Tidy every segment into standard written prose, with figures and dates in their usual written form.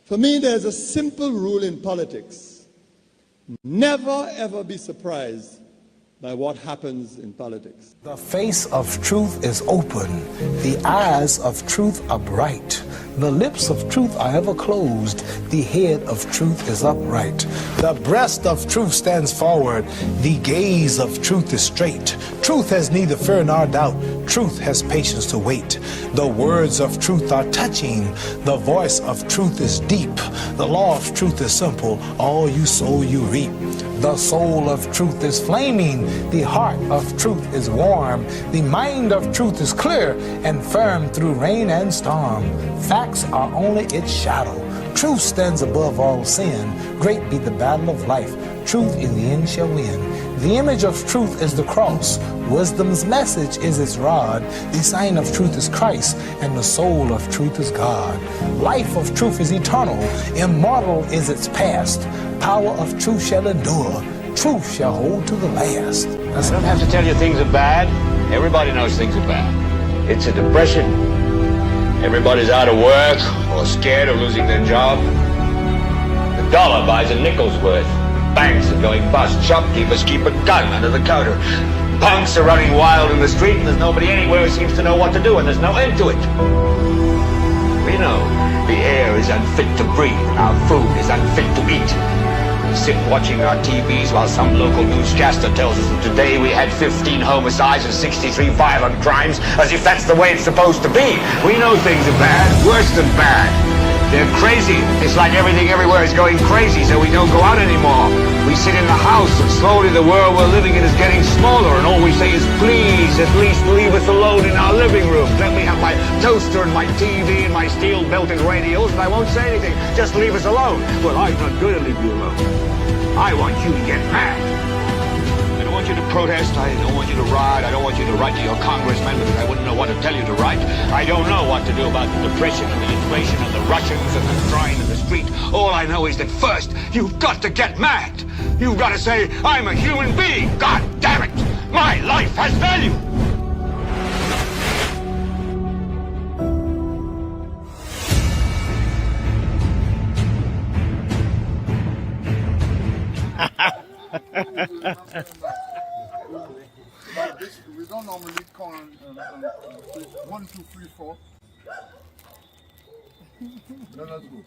For me, there's a simple rule in politics. Never, ever be surprised by what happens in politics. The face of truth is open. The eyes of truth are bright. The lips of truth are ever closed. The head of truth is upright. The breast of truth stands forward. The gaze of truth is straight. Truth has neither fear nor doubt. Truth has patience to wait. The words of truth are touching. The voice of truth is deep. The law of truth is simple. All you sow, you reap. The soul of truth is flaming. The heart of truth is warm. The mind of truth is clear and firm through rain and storm. Facts are only its shadow. Truth stands above all sin. Great be the battle of life. Truth in the end shall win. The image of truth is the cross. Wisdom's message is its rod. The sign of truth is Christ, and the soul of truth is God. Life of truth is eternal. Immortal is its past. Power of truth shall endure. Truth shall hold to the last. I don't have to tell you things are bad. Everybody knows things are bad. It's a depression. Everybody's out of work or scared of losing their job. The dollar buys a nickel's worth. Banks are going bust. Shopkeepers keep a gun under the counter. Punks are running wild in the street, and there's nobody anywhere who seems to know what to do, and there's no end to it. We know the air is unfit to breathe, and our food is unfit to eat. We sit watching our TVs while some local newscaster tells us that today we had 15 homicides and 63 violent crimes, as if that's the way it's supposed to be. We know things are bad, worse than bad. They're crazy. It's like everything everywhere is going crazy, so we don't go out anymore. We sit in the house, and slowly the world we're living in is getting smaller, and all we say is, please, at least leave us alone in our living room. Let me have my toaster and my TV and my steel-belted radios, and I won't say anything. Just leave us alone. Well, I'm not going to leave you alone. I want you to get mad. I don't want you to protest. I don't want you to riot. I don't want you to write to your congressman because I wouldn't know what to tell you to write. I don't know what to do about the depression and the inflation and the Russians and the crime in the street. All I know is that first, you've got to get mad. You've got to say, I'm a human being. God damn it. My life has value. We don't normally count 1, 2, 3, 4. Then let's go.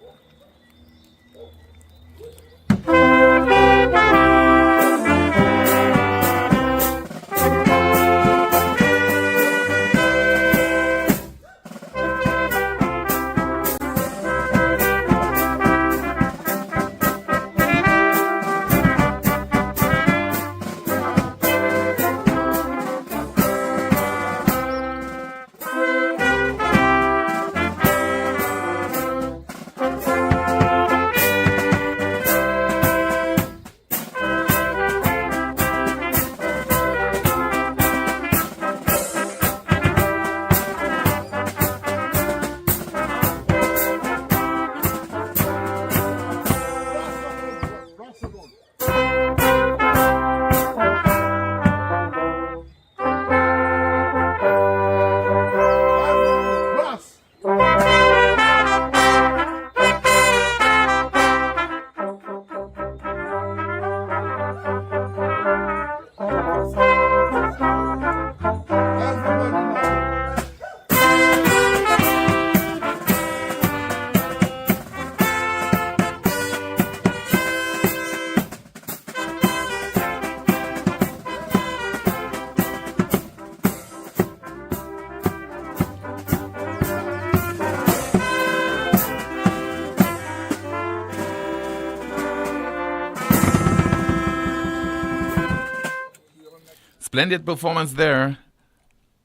Splendid performance there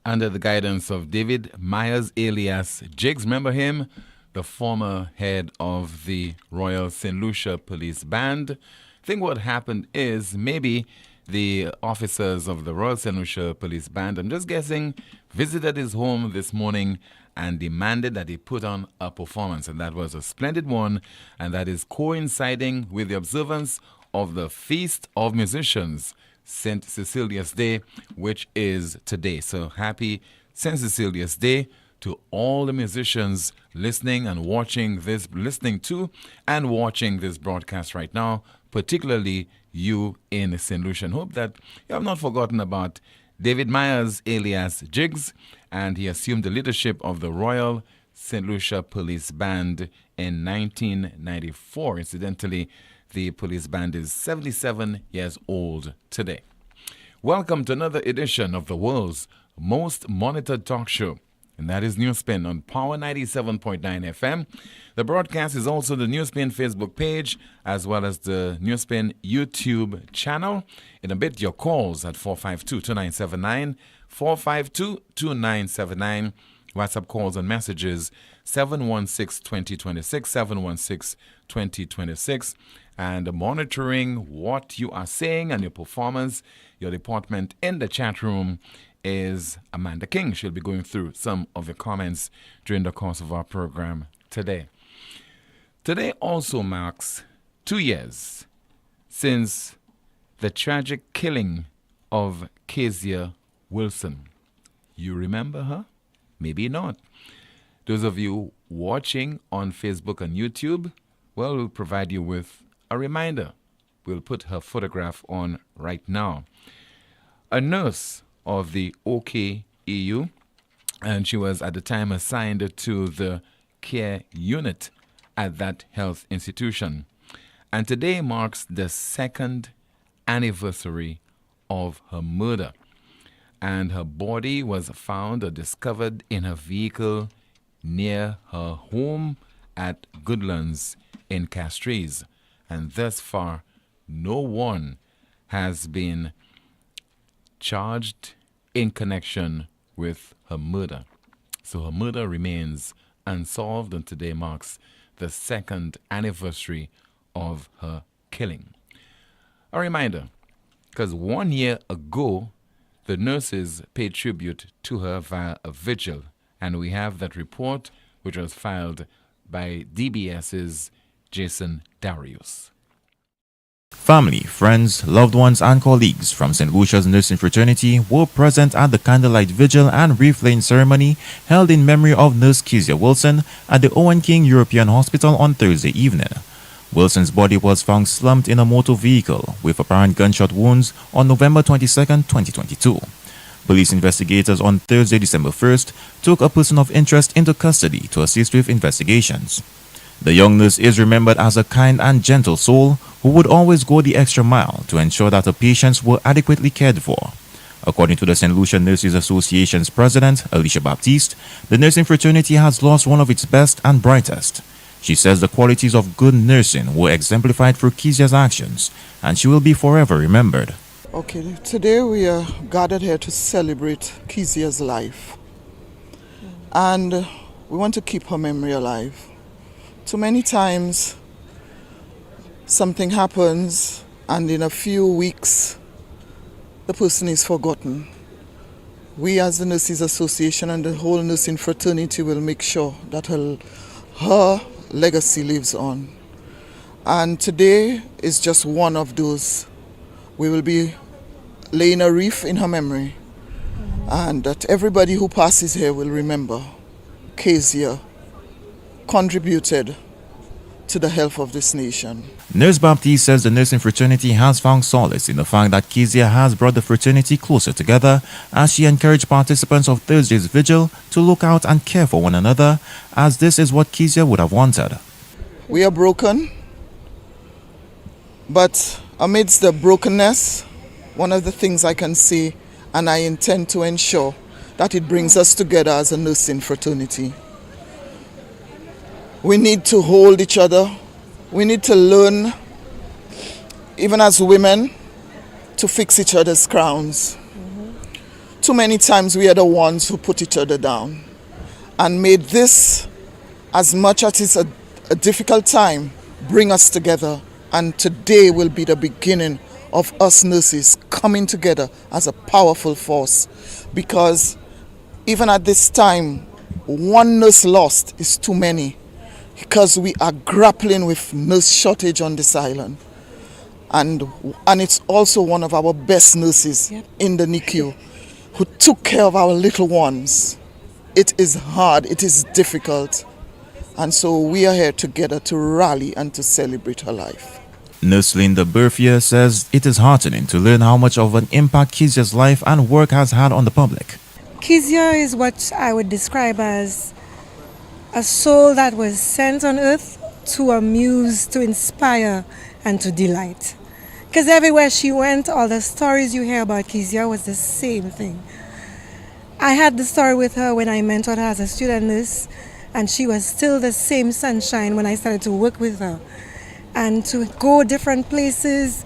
under the guidance of David Myers alias Jigs. Remember him? The former head of the Royal St. Lucia Police Band. I think what happened is maybe the officers of the Royal St. Lucia Police Band, I'm just guessing, visited his home this morning and demanded that he put on a performance. And that was a splendid one, and that is coinciding with the observance of the Feast of Musicians, St. Cecilia's Day, which is today. So happy St. Cecilia's Day to all the musicians listening to and watching this broadcast right now, particularly you in St. Lucia. Hope that you have not forgotten about David Myers alias Jigs, and he assumed the leadership of the Royal St. Lucia Police Band in 1994. Incidentally, the police band is 77 years old today. Welcome to another edition of the world's most monitored talk show, and that is NewsSpin on Power 97.9 FM. The broadcast is also the NewsSpin Facebook page as well as the NewsSpin YouTube channel. In a bit, your calls at 452-2979, 452-2979. WhatsApp calls and messages 716-2026, 716-2026. And monitoring what you are saying and your performance, your department in the chat room is Amanda King. She'll be going through some of your comments during the course of our program today. Today also marks 2 years since the tragic killing of Kesia Wilson. You remember her? Maybe not. Those of you watching on Facebook and YouTube, well, we'll provide you with a reminder. We'll put her photograph on right now. A nurse of the OKEU, and she was at the time assigned to the care unit at that health institution. And today marks the second anniversary of her murder. And her body was found or discovered in her vehicle near her home at Goodlands in Castries. And thus far, no one has been charged in connection with her murder. So her murder remains unsolved, and today marks the second anniversary of her killing. A reminder, because 1 year ago, the nurses paid tribute to her via a vigil, and we have that report, which was filed by DBS's Jason Darius. Family, friends, loved ones, and colleagues from St. Lucia's nursing fraternity were present at the candlelight vigil and wreath-laying ceremony held in memory of Nurse Kesia Wilson at the Owen King European Hospital on Thursday evening. Wilson's body was found slumped in a motor vehicle with apparent gunshot wounds on November 22, 2022. Police investigators on Thursday, December 1st, took a person of interest into custody to assist with investigations. The young nurse is remembered as a kind and gentle soul who would always go the extra mile to ensure that her patients were adequately cared for. According to the St. Lucia Nurses Association's president, Alicia Baptiste, the nursing fraternity has lost one of its best and brightest. She says the qualities of good nursing were exemplified through Kesia's actions, and she will be forever remembered. Okay, today we are gathered here to celebrate Kesia's life. And we want to keep her memory alive. Too many times, something happens, and in a few weeks, the person is forgotten. We as the Nurses Association and the whole nursing fraternity will make sure that her legacy lives on. And today is just one of those. We will be laying a wreath in her memory, and that everybody who passes here will remember Kesia contributed to the health of this nation. Nurse Baptiste says the nursing fraternity has found solace in the fact that Kesia has brought the fraternity closer together, as she encouraged participants of Thursday's vigil to look out and care for one another, as this is what Kesia would have wanted. We are broken, but amidst the brokenness, one of the things I can see, and I intend to ensure, that it brings us together as a nursing fraternity. We need to hold each other. We need to learn, even as women, to fix each other's crowns. Too many times we are the ones who put each other down. And may this, as much as it's a difficult time, bring us together. And today will be the beginning of us nurses coming together as a powerful force. Because even at this time, one nurse lost is too many. Because we are grappling with nurse shortage on this island. And it's also one of our best nurses in the NICU who took care of our little ones it is hard, it is difficult. And so we are here together to rally and to celebrate her life. Nurse Linda Burfier says it is heartening to learn how much of an impact Kesia's life and work has had on the public. Kesia is what I would describe as a soul that was sent on earth to amuse, to inspire, and to delight. Because everywhere she went, all the stories you hear about Kesia was the same thing. I had the story with her when I mentored her as a student nurse, and she was still the same sunshine when I started to work with her. And to go different places,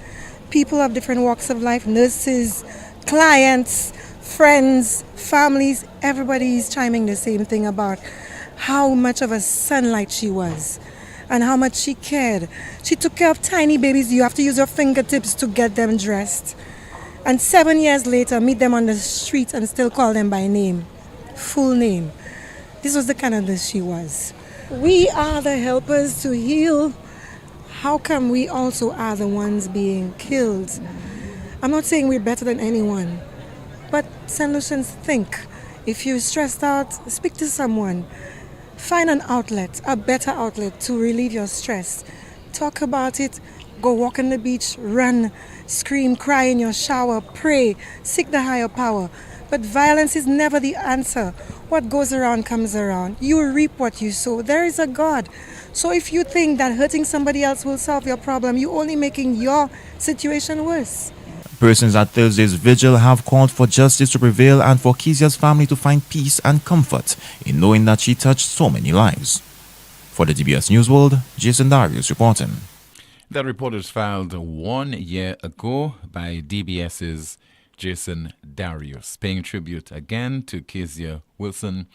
people of different walks of life, nurses, clients, friends, families, everybody is chiming the same thing about how much of a sunlight she was and how much she cared. She took care of tiny babies. You have to use your fingertips to get them dressed. And 7 years later, meet them on the street and still call them by name, full name. This was the kind of nurse she was. We are the helpers to heal. How come we also are the ones being killed? I'm not saying we're better than anyone, but St. Lucians, think. If you're stressed out, speak to someone. Find an outlet, a better outlet to relieve your stress. Talk about it, go walk on the beach, run, scream, cry in your shower, pray, seek the higher power. But violence is never the answer. What goes around comes around. You reap what you sow. There is a God. So if you think that hurting somebody else will solve your problem, you're only making your situation worse. Persons at Thursday's vigil have called for justice to prevail and for Kesia's family to find peace and comfort in knowing that she touched so many lives. For the DBS News World, Jason Darius reporting. That report was filed 1 year ago by DBS's Jason Darius, paying tribute again to Kesia Wilson,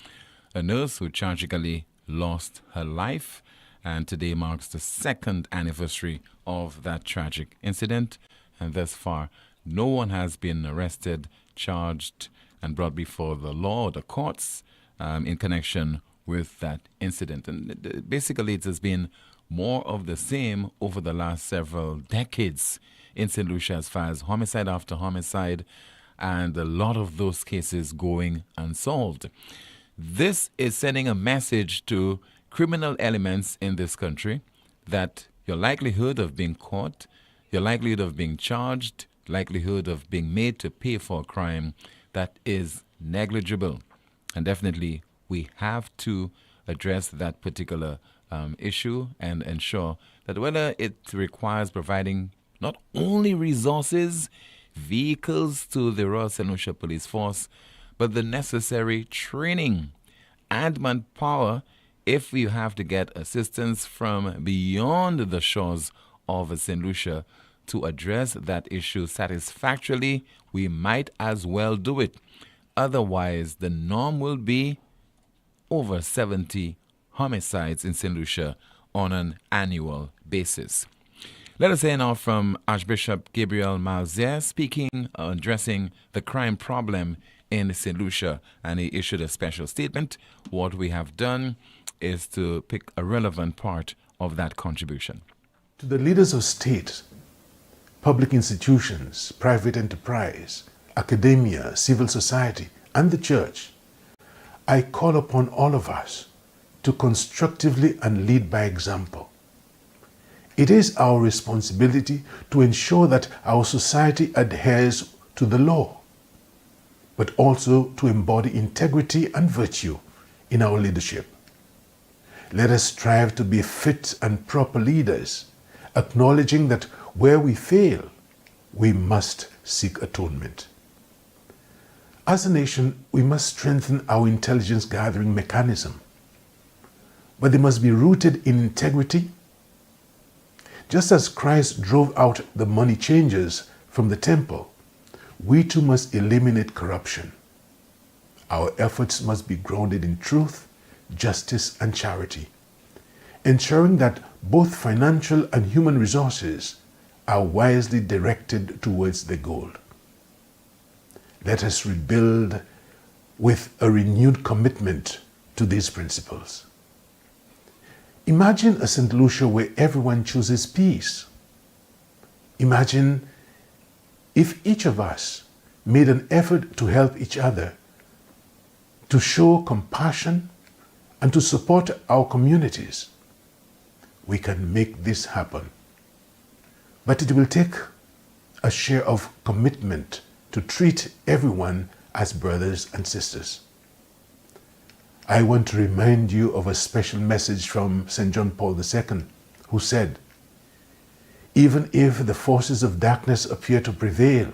a nurse who tragically lost her life, and today marks the 2nd anniversary of that tragic incident, and thus far no one has been arrested, charged, and brought before the law or the courts in connection with that incident. And basically it has been more of the same over the last several decades in St. Lucia as far as homicide after homicide, and a lot of those cases going unsolved. This is sending a message to criminal elements in this country that your likelihood of being caught, your likelihood of being charged, likelihood of being made to pay for a crime, that is negligible. And definitely we have to address that particular issue and ensure that whether it requires providing not only resources, vehicles to the Royal St. Lucia Police Force, but the necessary training and manpower if you have to get assistance from beyond the shores of St. Lucia to address that issue satisfactorily, we might as well do it. Otherwise, the norm will be over 70 homicides in St. Lucia on an annual basis. Let us hear now from Archbishop Gabriel Malzier speaking, addressing the crime problem in St. Lucia, and he issued a special statement. What we have done is to pick a relevant part of that contribution. To the leaders of state, public institutions, private enterprise, academia, civil society, and the church, I call upon all of us to constructively and lead by example. It is our responsibility to ensure that our society adheres to the law, but also to embody integrity and virtue in our leadership. Let us strive to be fit and proper leaders, acknowledging that where we fail, we must seek atonement. As a nation, we must strengthen our intelligence gathering mechanism, but they must be rooted in integrity. Just as Christ drove out the money changers from the temple, we too must eliminate corruption. Our efforts must be grounded in truth, justice, and charity, ensuring that both financial and human resources are wisely directed towards the goal. Let us rebuild with a renewed commitment to these principles. Imagine a St. Lucia where everyone chooses peace. Imagine if each of us made an effort to help each other to show compassion, and to support our communities, we can make this happen. But it will take a share of commitment to treat everyone as brothers and sisters. I want to remind you of a special message from St. John Paul II, who said, "Even if the forces of darkness appear to prevail,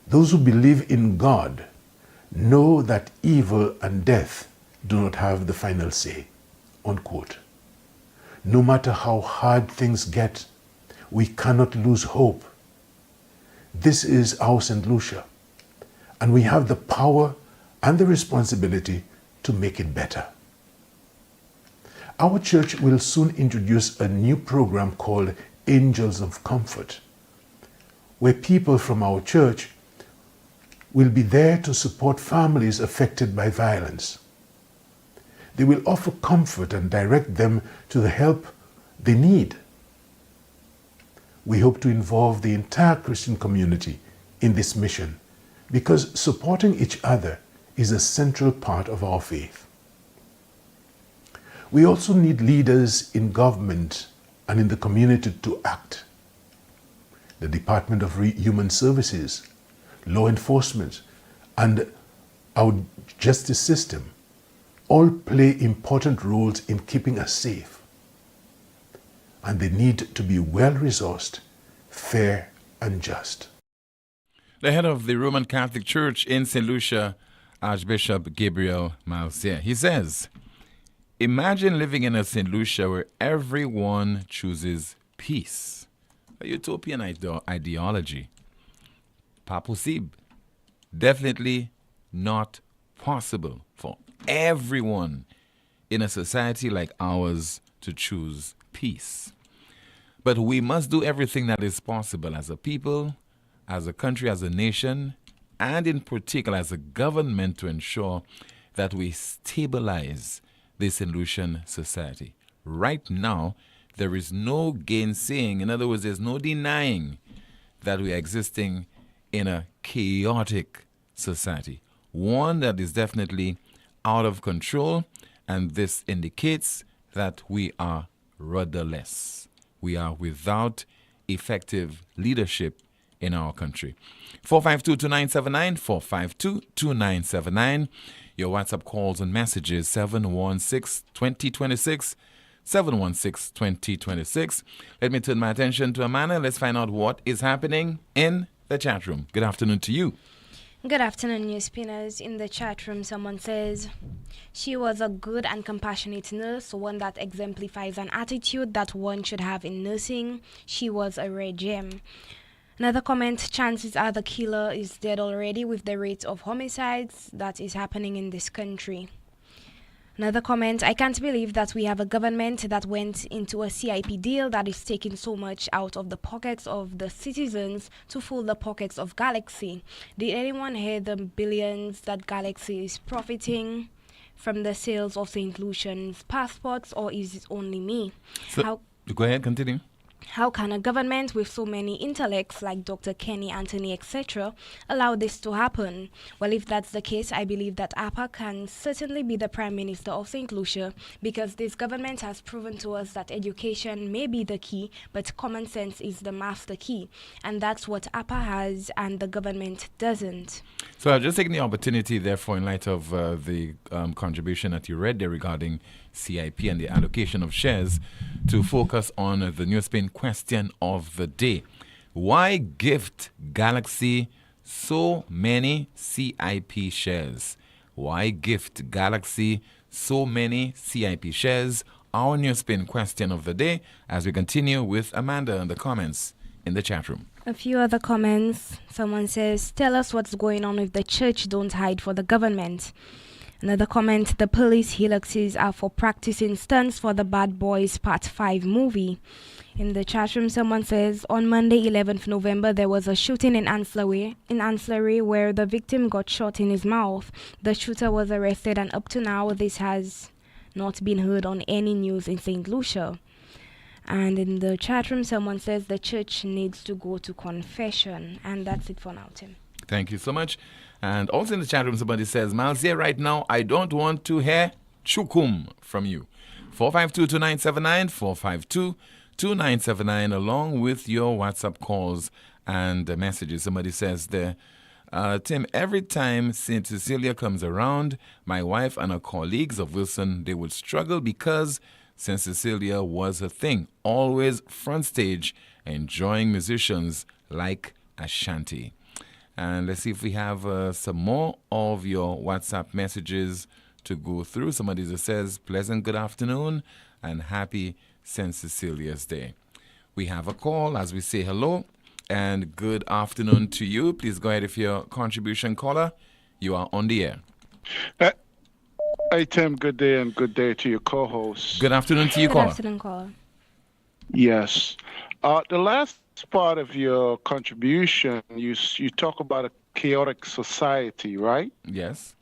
those who believe in God know that evil and death do not have the final say." Unquote. No matter how hard things get, we cannot lose hope. This is our St. Lucia, and we have the power and the responsibility to make it better. Our church will soon introduce a new program called Angels of Comfort, where people from our church will be there to support families affected by violence. They will offer comfort and direct them to the help they need. We hope to involve the entire Christian community in this mission because supporting each other is a central part of our faith. We also need leaders in government and in the community to act. The Department of Human Services, law enforcement, and our justice system all play important roles in keeping us safe. And they need to be well-resourced, fair, and just. The head of the Roman Catholic Church in St. Lucia, Archbishop Gabriel Malzier, he says, "Imagine living in a St. Lucia where everyone chooses peace. A utopian ideology. Pas possible. Definitely not possible for everyone in a society like ours to choose peace. But we must do everything that is possible as a people, as a country, as a nation, and in particular as a government to ensure that we stabilize this St. Lucian society. Right now, there is no gainsaying. In other words, there's no denying that we are existing in a chaotic society. One that is definitely out of control, and this indicates that we are rudderless. We are without effective leadership in our country. 452-2979, 452-2979. Your WhatsApp calls and messages, 716-2026, 716-2026. Let me turn my attention to Amanda. Let's find out what is happening in the chat room. Good afternoon to you. Good afternoon, NewsSpinners. In the chat room, someone says, "She was a good and compassionate nurse, one that exemplifies an attitude that one should have in nursing. She was a rare gem." Another comment, "Chances are the killer is dead already with the rate of homicides that is happening in this country." Another comment, "I can't believe that we have a government that went into a CIP deal that is taking so much out of the pockets of the citizens to fill the pockets of Galaxy. Did anyone hear the billions that Galaxy is profiting from the sales of St. Lucian's passports, or is it only me?" So, go ahead, continue. How can a government with so many intellects like Dr. Kenny, Anthony, etc. allow this to happen? Well, if that's the case, I believe that APA can certainly be the Prime Minister of St. Lucia, because this government has proven to us that education may be the key, but common sense is the master key. And that's what APA has and the government doesn't. So I'll just take the opportunity, therefore, in light of the contribution that you read there regarding CIP and the allocation of shares, to focus on the NewsSpin question of the day. Why gift Galaxy so many CIP shares? Why gift Galaxy so many CIP shares? Our NewsSpin question of the day, as we continue with Amanda and the comments in the chat room. A few other comments. Someone says, "Tell us what's going on with the church. Don't hide for the government." Another comment, "The police helices are for practicing stunts for the Bad Boys Part 5 movie." In the chat room, someone says, "On Monday, 11th November, there was a shooting in Ancillary where the victim got shot in his mouth. The shooter was arrested, and up to now, this has not been heard on any news in St. Lucia." And in the chat room, someone says the church needs to go to confession. And that's it for now, Tim. Thank you so much. And also in the chat room, somebody says, Miles, here right now, I don't want to hear chukum from you. 452-2979, 452-2979, along with your WhatsApp calls and messages. Somebody says there, Tim, every time St. Cecilia comes around, my wife and her colleagues of Wilson, they would struggle because St. Cecilia was a thing, always front stage, enjoying musicians like Ashanti. And let's see if we have some more of your WhatsApp messages to go through. Somebody that says, pleasant good afternoon and happy St. Cecilia's Day. We have a call as we say hello and good afternoon to you. Please go ahead with your contribution, caller. You are on the air. Hey, Tim, good day and good day to your co-host. Good afternoon to you, caller. Good afternoon, caller. Yes. The last part of your contribution, you talk about a chaotic society, right? Yes.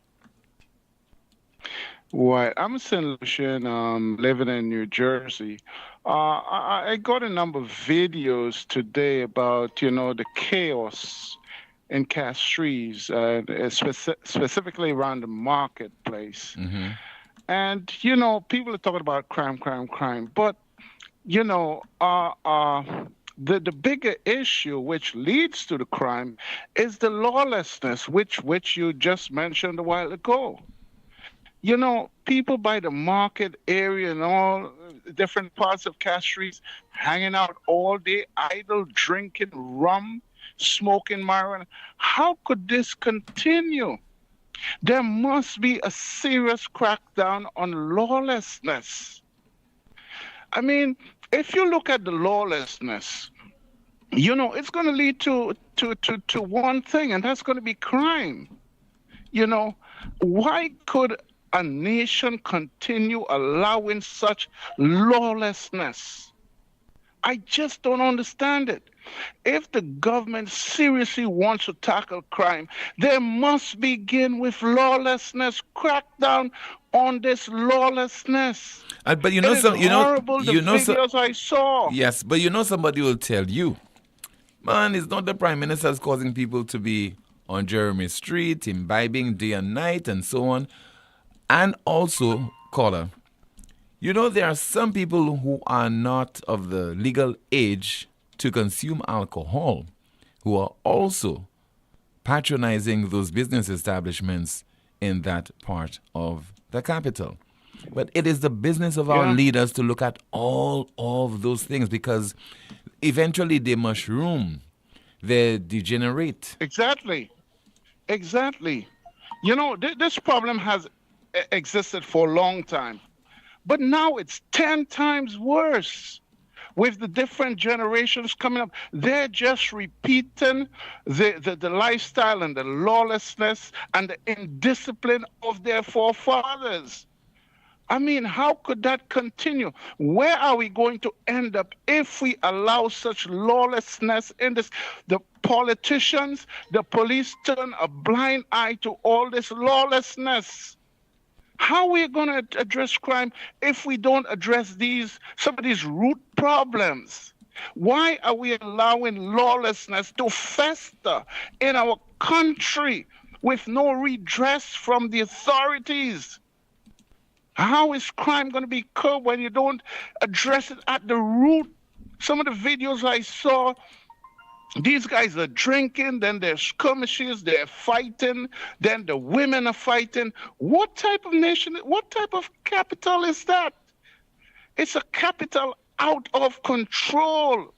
Right. I'm a St. Lucian, living in New Jersey. I got a number of videos today about, the chaos in Castries, specifically around the marketplace. Mm-hmm. And, people are talking about crime. But, the bigger issue which leads to the crime is the lawlessness, which you just mentioned a while ago. People by the market area and all different parts of Castries hanging out all day, idle, drinking rum, smoking marijuana. How could this continue? There must be a serious crackdown on lawlessness. I mean, if you look at the lawlessness, it's going to lead to one thing, and that's going to be crime. Why could a nation continue allowing such lawlessness? I just don't understand it. If the government seriously wants to tackle crime, they must begin with lawlessness, crack down on this lawlessness. But horrible, the videos I saw. Yes, but somebody will tell you, man, it's not the prime minister's causing people to be on Jeremy Street, imbibing day and night, and so on. And also, caller, there are some people who are not of the legal age to consume alcohol who are also patronizing those business establishments in that part of the capital. But it is the business of our leaders to look at all of those things because eventually they mushroom, they degenerate. Exactly. This problem has existed for a long time, but now it's 10 times worse. With the different generations coming up, they're just repeating the lifestyle and the lawlessness and the indiscipline of their forefathers. I mean, how could that continue? Where are we going to end up if we allow such lawlessness in this? The politicians, the police turn a blind eye to all this lawlessness. How are we going to address crime if we don't address some of these root problems? Why are we allowing lawlessness to fester in our country with no redress from the authorities? How is crime going to be curbed when you don't address it at the root? Some of the videos I saw, these guys are drinking, then there's skirmishes, they're fighting, then the women are fighting. What type of nation, what type of capital is that? It's a capital out of control.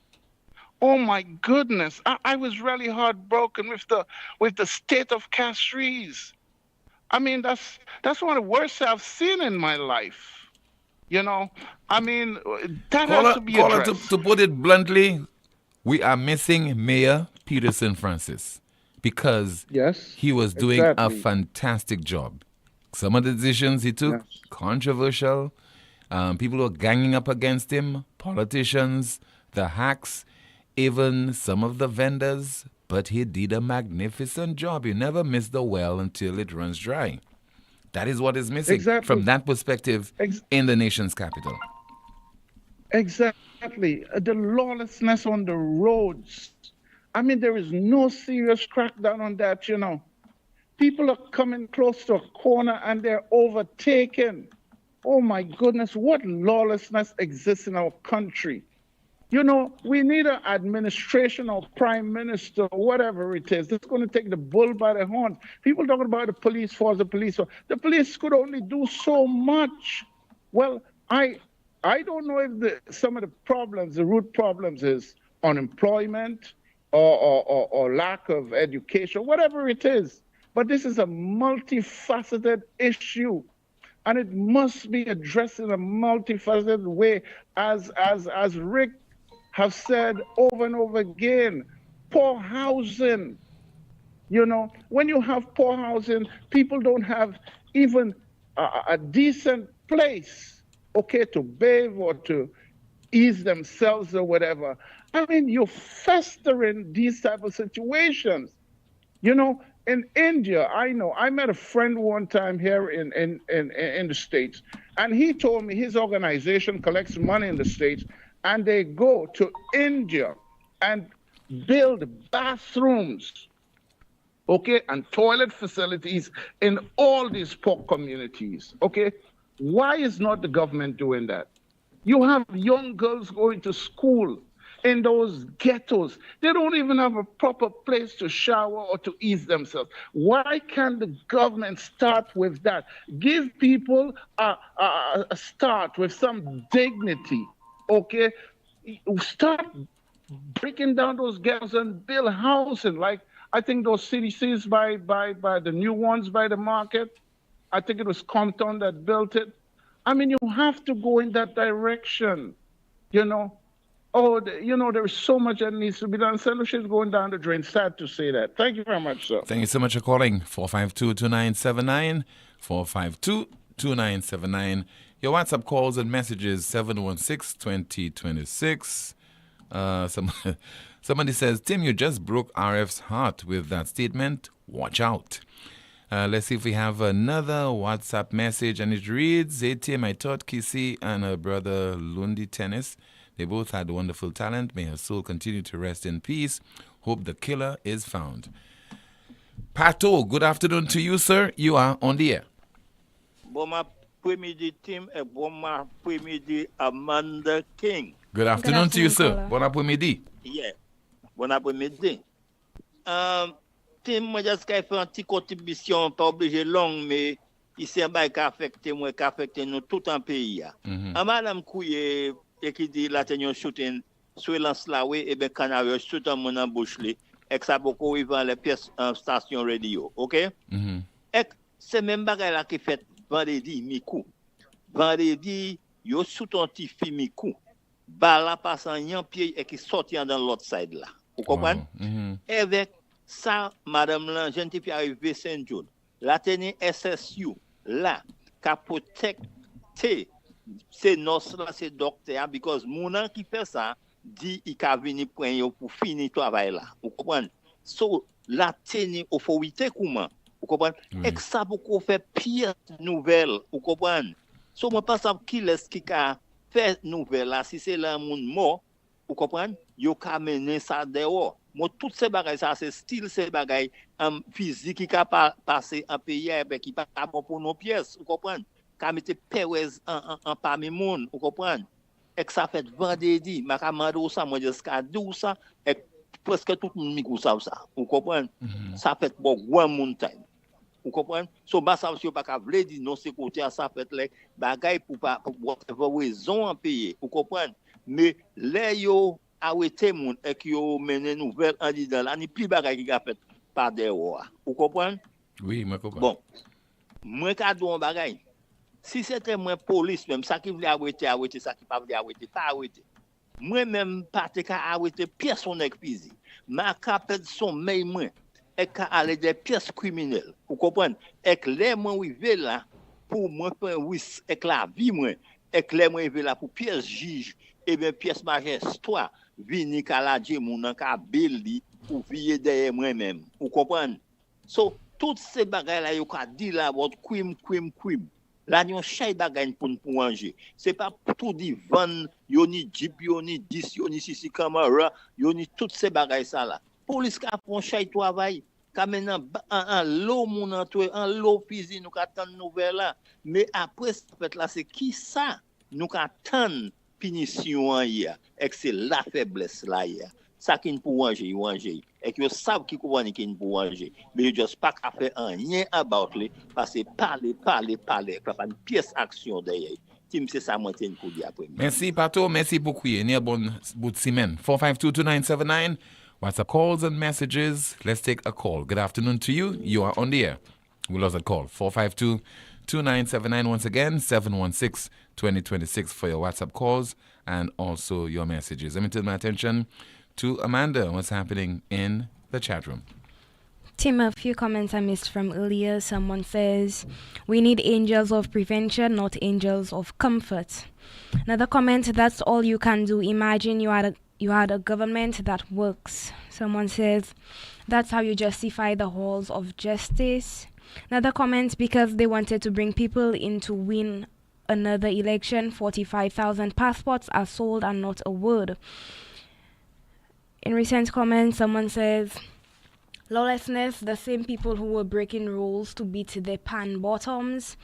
Oh my goodness. I was really heartbroken with the state of Castries. I mean, that's one of the worst I've seen in my life. I mean, that has to be addressed. To put it bluntly, we are missing Mayor Peterson Francis because he was doing a fantastic job. Some of the decisions he took, controversial. People were ganging up against him, politicians, the hacks, even some of the vendors. But he did a magnificent job. You never miss the well until it runs dry. That is what is missing from that perspective in the nation's capital. Exactly. The lawlessness on the roads. I mean, there is no serious crackdown on that, People are coming close to a corner and they're overtaken. Oh my goodness, what lawlessness exists in our country. You know, we need an administration or prime minister, whatever it is, that's going to take the bull by the horns. People talking about the police force, the police force. The police could only do so much. Well, I don't know if some of the problems, the root problems is unemployment or lack of education, whatever it is. But this is a multifaceted issue. And it must be addressed in a multifaceted way, as Rick have said over and over again. Poor housing. You know, when you have poor housing, people don't have even a decent place, okay, to bathe or to ease themselves or whatever. I mean, you're festering these type of situations. You know, in India, I met a friend one time here in the States, and he told me his organization collects money in the States, and they go to India and build bathrooms, okay, and toilet facilities in all these poor communities, okay? Why is not the government doing that? You have young girls going to school in those ghettos. They don't even have a proper place to shower or to ease themselves. Why can't the government start with that? Give people a start with some dignity, okay? Start breaking down those ghettos and build housing. Like, I think those CDCs by the new ones by the market, I think it was Compton that built it. I mean, you have to go in that direction, you know? Oh, you know, there's so much that needs to be done. St. Lucia is going down the drain. Sad to say that. Thank you very much, sir. Thank you so much for calling. 452-2979. 452-2979. Your WhatsApp calls and messages, 716-2026. Somebody says, Tim, you just broke RF's heart with that statement. Watch out. Let's see if we have another WhatsApp message. And it reads, Hey, Tim, I taught Kesia and her brother Lundi tennis. They both had wonderful talent. May her soul continue to rest in peace. Hope the killer is found. Pato, good afternoon to you, sir. You are on the air. Bon après-midi, Tim, et bon après-midi, Amanda King. Good afternoon to you, sir. Bon après-midi. Yeah, bon après-midi. Tim, moi, j'ai fait une petite contribution, pas obligé longue, mais ici, un bail qui affecte moi, qui affecte nous tout en pays. Madame Kouye, qui dit la tenue shooting sur l'enslawe et ben canard tout en mon embouche et que ça beaucoup ils vendent les pièces en station radio, OK? Et c'est même bagay là qui fait vendredi mikou. Vendredi yo sous ton petit fi mikou. Ba la passant yan pied et qui sorti dans l'autre side là. Vous comprenez? Et avec ça madame là gente puis arrivé Saint-John. La tenue SSU là qu'a protecté c'est nos là c'est docteur because moun qui fait ça dit il ka venir prendre pour finir travail là vous comprenez so la tenir autorité comment vous comprenez et que ça beaucoup fait pire nouvelle vous comprenez so moi pas ça qui laisse qui ka fait nouvelle là si c'est là moun mort vous comprenez yo ka mener ça dehors moi tout ces bagages ça c'est style ces bagages physique qui ka passer en pays avec qui pas bon pour nos pièces vous comprenez quand mette perez en parmi monde vous comprenez et que ça fait vendredi m'a commandé ça moi jusqu'à 12 ça et presque tout le monde micro ça vous comprenez ça fait bon grand montagne vous comprenez so ba ça aussi pas ka vle dire non c'est côté ça fait les bagaille pour pas avoir raison en payer vous comprenez mais les yo arrêté monde et qui yo mené nouvelle en disant là ni plus bagaille qui a fait par dehors vous comprenez oui moi comprends bon moi ka don bagaille si c'était moi police même ça qui voulait arrêter ça qui pas voulait arrêter pas arrêter moi même pas te ka arrêter personne expisi ma capet son mais moi et ka aller des pièces criminelles vous comprenez et que les moi arrivé là pour moi faire risque et la vie moi et que les moi arrivé là pour pièce juge et bien pièce magistrat vini ka dire mon ka belli pour vier derrière moi même vous comprenez so toutes ces bagages là yo ka dit là votre crime là yon chay bagay pour manger c'est pas tout dit van yo ni jeep yo ni 10 yo ni sisi camera yo ni toutes ces bagages ça là police ka font chay travail Quand maintenant, en l'eau, mon entouré, en l'eau physique, nous attendons nouvelle là. Mais après, fait là, c'est qui ça? Nous attendons punition hier. Et c'est la faiblesse là hier. Ça qui ne peut manger. Et que savent qui ne peut manger. Mais ils juste pas qu'à faire rien about les parce que parler, pas une pièce action derrière. Tim, c'est ça, moi, pour dire après. Merci, Pato. Merci beaucoup. Il y a bon bout de semaine. 452-2979. WhatsApp calls and messages. Let's take a call. Good afternoon to you. You are on the air. We lost a call. 452-2979. Once again, 716-2026 for your WhatsApp calls and also your messages. Let me turn my attention to Amanda. What's happening in the chat room? Tim, a few comments I missed from earlier. Someone says, we need angels of prevention, not angels of comfort. Another comment, that's all you can do. Imagine you had a government that works. Someone says, that's how you justify the halls of justice. Another comment, because they wanted to bring people in to win another election, 45,000 passports are sold and not a word. In recent comments, someone says, lawlessness, the same people who were breaking rules to beat the pan bottoms.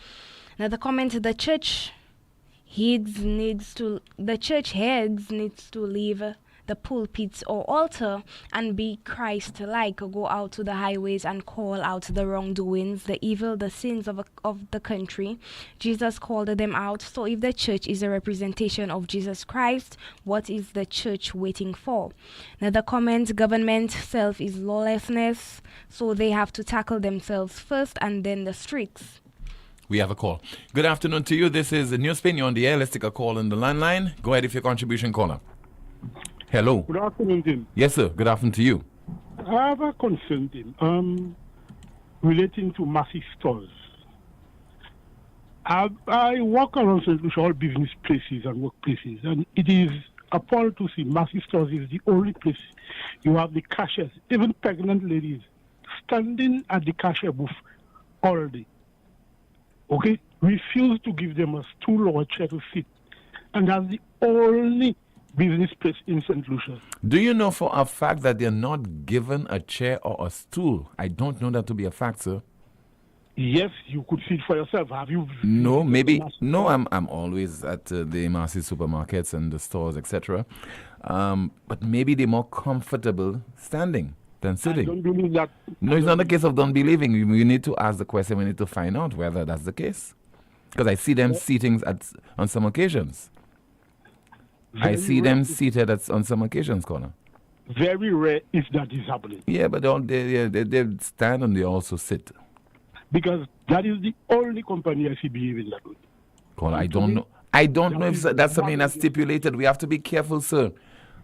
Another comment, the church heads needs to leave the pulpits or altar and be Christ-like, go out to the highways and call out the wrongdoings, the evil, the sins of the country. Jesus called them out. So if the church is a representation of Jesus Christ, what is the church waiting for? Another comment, government self is lawlessness, so they have to tackle themselves first and then the streets. We have a call. Good afternoon to you. This is NewsSpin. You're on the air. Let's take a call on the landline. Go ahead with your contribution, caller. Hello. Good afternoon, Tim. Yes, sir. Good afternoon to you. I have a concern, Tim, relating to massive stores. I walk around St. Lucia, all business places and workplaces, and it is appalled to see massive stores is the only place you have the cashiers, even pregnant ladies, standing at the cashier booth all day. Okay? Refuse to give them a stool or a chair to sit. And that's the only business place in St. Lucia. Do you know for a fact that they're not given a chair or a stool? I don't know that to be a fact, sir. Yes, you could see it for yourself. Have you? No, maybe. No, I'm always at the massive supermarkets and the stores, etc. But maybe they're more comfortable standing than sitting. I don't believe that. No, it's not a case of don't believing. We need to ask the question. We need to find out whether that's the case. Because I see them sitting on some occasions. I see them seated on some occasions, Connor. Very rare if that is happening. Yeah, but they stand and they also sit. Because that is the only company I see behaving that way. Connor, I don't know. I don't know if that's something that's stipulated. We have to be careful, sir.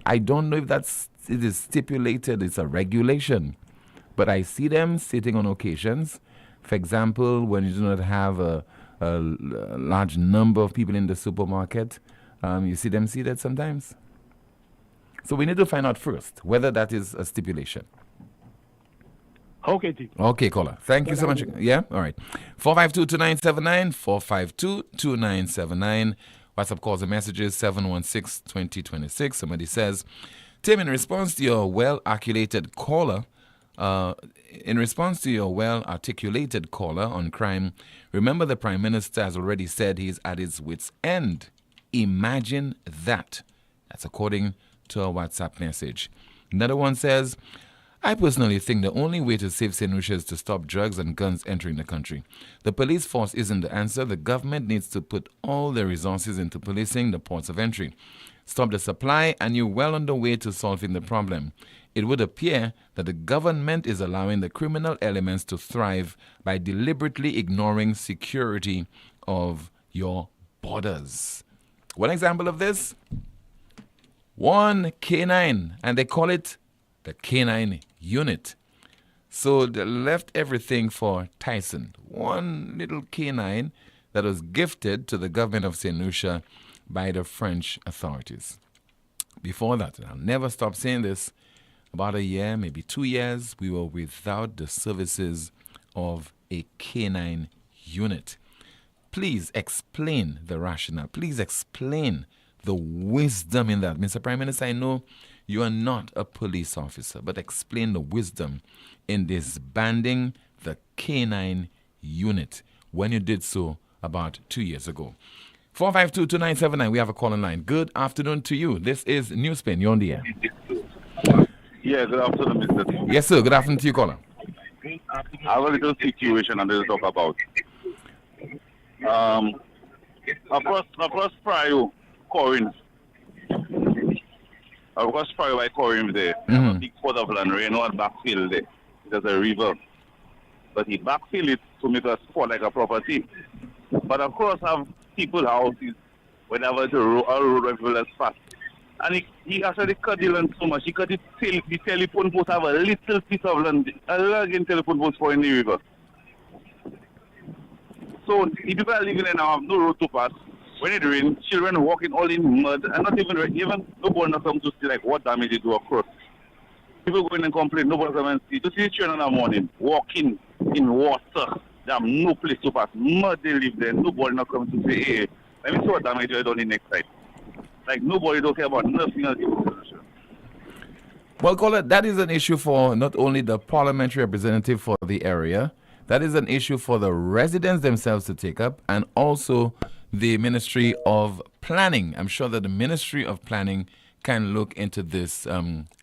I don't know if it is stipulated. It's a regulation. But I see them sitting on occasions. For example, when you do not have a large number of people in the supermarket, you see them seated sometimes. So we need to find out first whether that is a stipulation. Okay, Tim. Okay, caller. Thank you so much. Yeah? All right. 452-2979, 452-2979. WhatsApp calls and messages, 716-2026. Somebody says, Tim, in response to your well-articulated caller on crime, remember the Prime Minister has already said he's at his wit's end. Imagine that. That's according to a WhatsApp message. Another one says, I personally think the only way to save St. Lucia is to stop drugs and guns entering the country. The police force isn't the answer. The government needs to put all their resources into policing the ports of entry. Stop the supply and you're well on the way to solving the problem. It would appear that the government is allowing the criminal elements to thrive by deliberately ignoring security of your borders. One example of this, one K9, and they call it the K9 unit. So they left everything for Tyson. One little K9 that was gifted to the government of St. Lucia by the French authorities. Before that, and I'll never stop saying this, about a year, maybe 2 years, we were without the services of a K9 unit. Please explain the rationale. Please explain the wisdom in that. Mr. Prime Minister, I know You are not a police officer, but explain the wisdom in disbanding the K9 unit when you did so about 2 years ago. 452-2979, we have a call in line. Good afternoon to you. This is NewsSpin. You're on the air. Yeah, good afternoon, Mr. Yes, sir. Good afternoon to you, caller. I have a little situation I'm going to talk about. Across Pryor, Corinth. Across Pryor by Corinth there. There's a big pot of land, rain on backfill there. There's a river. But he backfill it to make us spot like a property. But of course have people houses whenever the road where people fast. And he actually cut the land so much. He cut it till the telephone post have a little piece of land, a large telephone post for in the river. So the people are living there now have no road to pass. When it rains, children walking all in mud and not even nobody not come to see like what damage they do across. People going and complain, nobody come and see. To see children in the morning walking in water. They have no place to pass. Mud they live there. Nobody not come to say, hey, let me see what damage I done in next side. Like nobody don't care about nothing else. Well, caller, that is an issue for not only the parliamentary representative for the area, that is an issue for the residents themselves to take up, and also the Ministry of Planning. I'm sure that the Ministry of Planning can look into this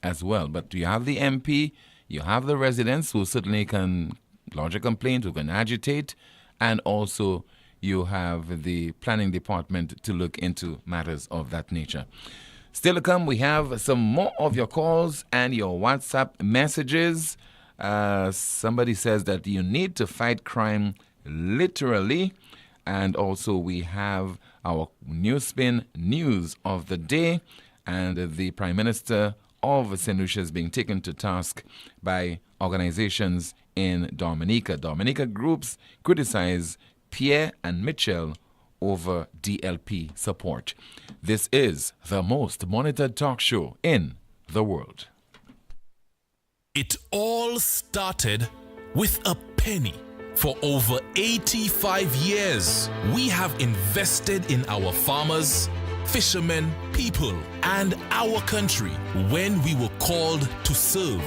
as well. But you have the MP, you have the residents who certainly can lodge a complaint, who can agitate, and also you have the planning department to look into matters of that nature. Still to come, we have some more of your calls and your WhatsApp messages. Somebody says that you need to fight crime literally. And also we have our NewsSpin news of the day, and the Prime Minister of St. Lucia is being taken to task by organizations in Dominica. Dominica groups criticize Pierre and Mitchell over DLP support. This is the most monitored talk show in the world. It all started with a penny. For over 85 years, we have invested in our farmers, fishermen, people, and our country. When we were called to serve,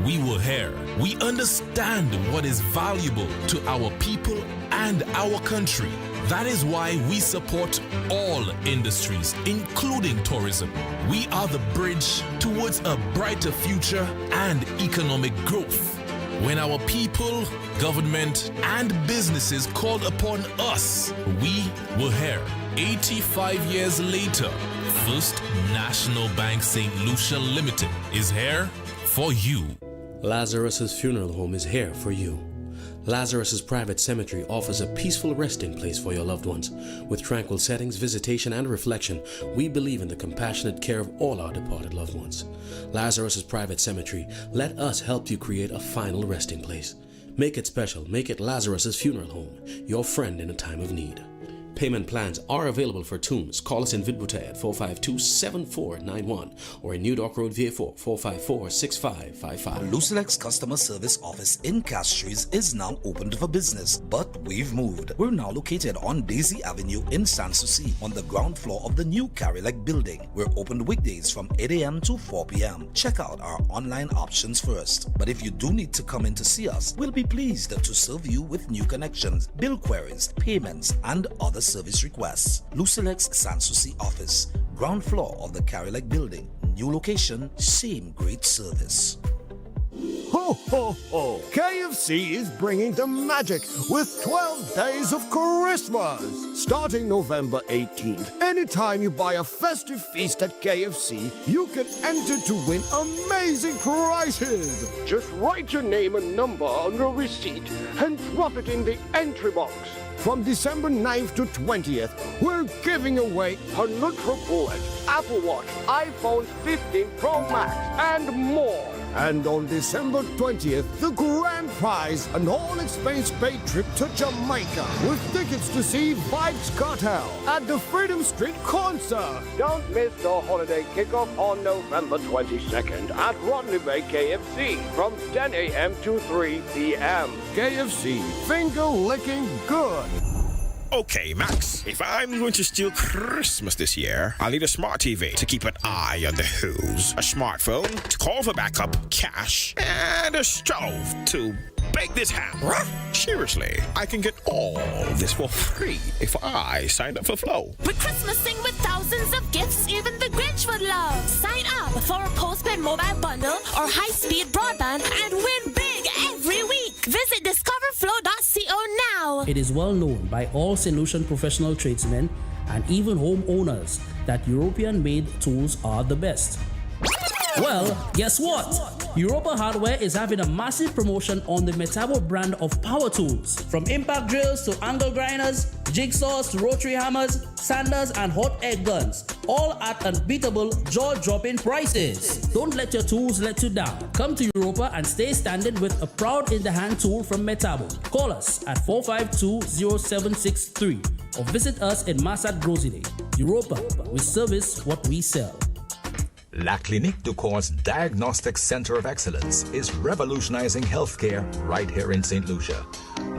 we were here. We understand what is valuable to our people and our country. That is why we support all industries, including tourism. We are the bridge towards a brighter future and economic growth. When our people, government, and businesses called upon us, we were here. 85 years later, First National Bank St. Lucia Limited is here for you. Lazarus's Funeral Home is here for you. Lazarus's Private Cemetery offers a peaceful resting place for your loved ones. With tranquil settings, visitation, and reflection, we believe in the compassionate care of all our departed loved ones. Lazarus's Private Cemetery, let us help you create a final resting place. Make it special. Make it Lazarus's Funeral Home, your friend in a time of need. Payment plans are available for tombs. Call us in Vidbuta at 452-7491 or in New Dock Road, VA4, 454-6555. Lucilex Customer Service Office in Castries is now opened for business, but we've moved. We're now located on Daisy Avenue in Sanssouci on the ground floor of the new Carilac building. We're open weekdays from 8 a.m. to 4 p.m. Check out our online options first. But if you do need to come in to see us, we'll be pleased to serve you with new connections, bill queries, payments, and other service requests. Lucilex Sanssouci office, ground floor of the Carilac building. New location, same great service. Ho, ho, ho! KFC is bringing the magic with 12 days of Christmas. Starting November 18th, anytime you buy a festive feast at KFC, you can enter to win amazing prizes. Just write your name and number on your receipt and drop it in the entry box. From December 9th to 20th, we're giving away a NutriBullet, Apple Watch, iPhone 15 Pro Max, and more. And on December 20th, the grand prize, an all-expense-paid trip to Jamaica with tickets to see Vibes Cartel at the Freedom Street concert. Don't miss the holiday kickoff on November 22nd at Rodney Bay KFC from 10 a.m. to 3 p.m. KFC, finger-licking good. Okay, Max, if I'm going to steal Christmas this year, I'll need a smart TV to keep an eye on the who's, a smartphone to call for backup, cash, and a stove to bake this ham. Seriously, I can get all this for free if I sign up for Flow. We're Christmasing with thousands of gifts even the Grinch would love. Sign up for a postpaid mobile bundle or high-speed broadband and win big every week. Visit discoverflow.co now. It is well known by all St. Lucian professional tradesmen and even homeowners that European-made tools are the best. Well, guess what? Europa Hardware is having a massive promotion on the Metabo brand of power tools. From impact drills to angle grinders, jigsaws to rotary hammers, sanders and hot air guns. All at unbeatable, jaw-dropping prices. Don't let your tools let you down. Come to Europa and stay standing with a proud in-the-hand tool from Metabo. Call us at 452-0763 or visit us in Massat Grosile. Europa, we service what we sell. La Clinique du Corps Diagnostic Center of Excellence is revolutionizing healthcare right here in St. Lucia.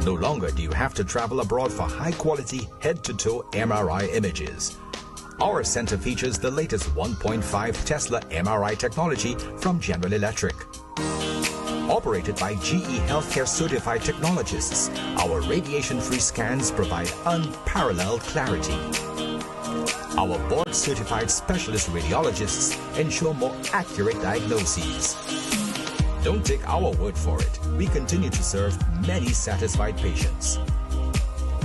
No longer do you have to travel abroad for high-quality head-to-toe MRI images. Our center features the latest 1.5 Tesla MRI technology from General Electric. Operated by GE Healthcare certified technologists, our radiation-free scans provide unparalleled clarity. Our board-certified specialist radiologists ensure more accurate diagnoses. Don't take our word for it. We continue to serve many satisfied patients.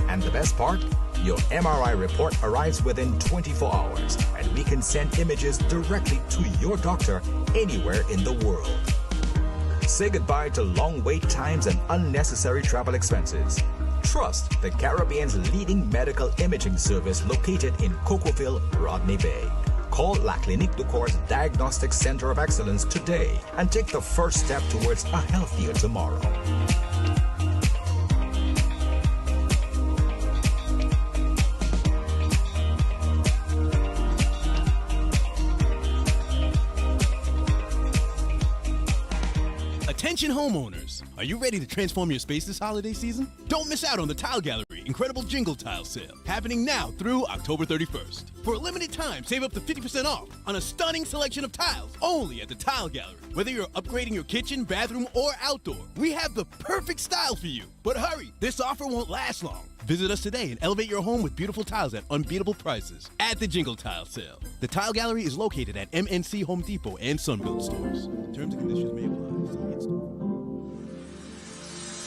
And the best part? Your MRI report arrives within 24 hours, and we can send images directly to your doctor anywhere in the world. Say goodbye to long wait times and unnecessary travel expenses. Trust the Caribbean's leading medical imaging service located in Cocoville, Rodney Bay. Call La Clinique du Corps Diagnostic Center of Excellence today and take the first step towards a healthier tomorrow. Attention homeowners, are you ready to transform your space this holiday season? Don't miss out on the Tile Gallery Incredible Jingle Tile Sale, happening now through October 31st. For a limited time, save up to 50% off on a stunning selection of tiles only at the Tile Gallery. Whether you're upgrading your kitchen, bathroom, or outdoor, we have the perfect style for you. But hurry, this offer won't last long. Visit us today and elevate your home with beautiful tiles at unbeatable prices at the Jingle Tile Sale. The Tile Gallery is located at MNC Home Depot and Sunbelt stores. Terms and conditions may apply.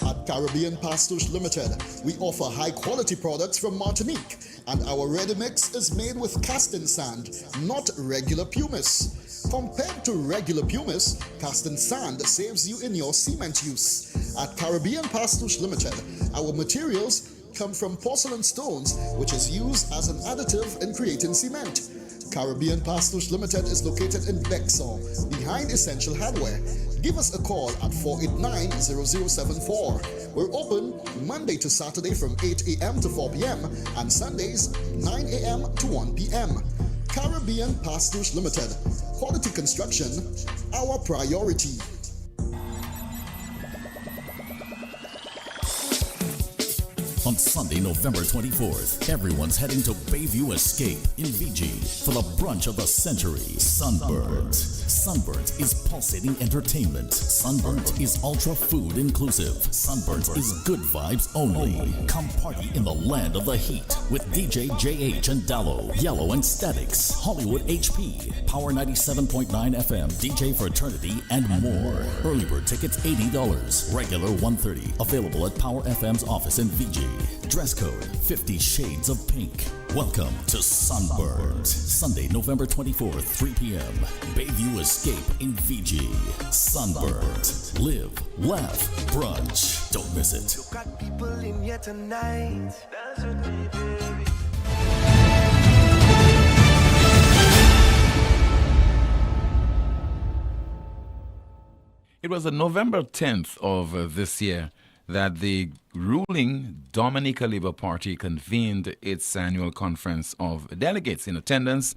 At Caribbean Pastors Limited, we offer high-quality products from Martinique, and our ready mix is made with casting sand, not regular pumice. Compared to regular pumice, casting sand saves you in your cement use. At Caribbean Pastors Limited, our materials come from porcelain stones, which is used as an additive in creating cement. Caribbean Pastors Limited is located in Bexon, behind Essential Hardware. Give us a call at 489-0074. We're open Monday to Saturday from 8 a.m. to 4 p.m. and Sundays 9 a.m. to 1 p.m. Caribbean Pastors Limited. Quality construction, our priority. On Sunday, November 24th, everyone's heading to Bayview Escape in VG for the brunch of the century, Sunburnt. Sunburnt is pulsating entertainment. Sunburnt is ultra food inclusive. Sunburnt is good vibes only. Come party in the land of the heat with DJ JH and Dallo, Yellow and Statics, Hollywood HP, Power 97.9 FM, DJ Fraternity, and more. Early bird tickets $80, regular $130. Available at Power FM's office in VG. Dress code 50 Shades of Pink. Welcome to Sunburnt. Sunday, November 24th, 3 p.m. Bayview Escape in VG. Sunburnt. Live, laugh, brunch. Don't miss it. You got people in here tonight. Dance with me, baby. It was on November 10th of this year that the ruling Dominica Labour Party convened its annual conference of delegates. In attendance,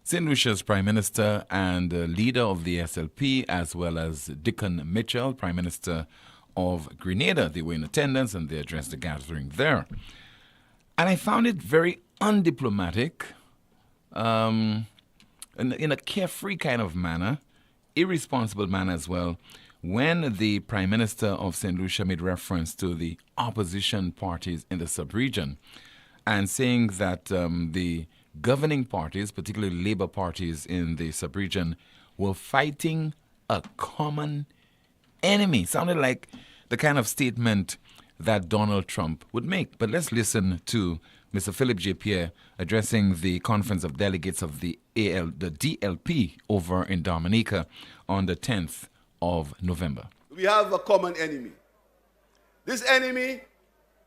St. Lucia's Prime Minister and leader of the SLP, as well as Dickon Mitchell, Prime Minister of Grenada. They were in attendance and they addressed the gathering there. And I found it very undiplomatic, in a carefree kind of manner, irresponsible manner as well, when the Prime Minister of St. Lucia made reference to the opposition parties in the sub-region and saying that the governing parties, particularly Labour parties in the sub-region, were fighting a common enemy. Sounded like the kind of statement that Donald Trump would make. But let's listen to Mr. Philip J. Pierre addressing the conference of delegates of the DLP over in Dominica on the 10th of November. We have a common enemy. This enemy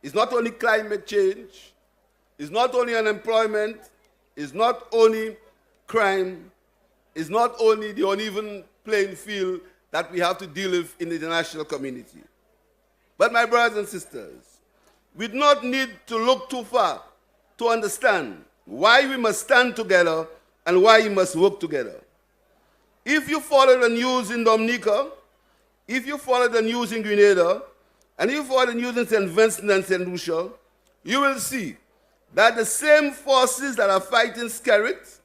is not only climate change, is not only unemployment, is not only crime, is not only the uneven playing field that we have to deal with in the international community. But my brothers and sisters, we do not need to look too far to understand why we must stand together and why we must work together. If you follow the news in Dominica, if you follow the news in Grenada, and if you follow the news in St. Vincent and St. Lucia, you will see that the same forces that are fighting Skerrit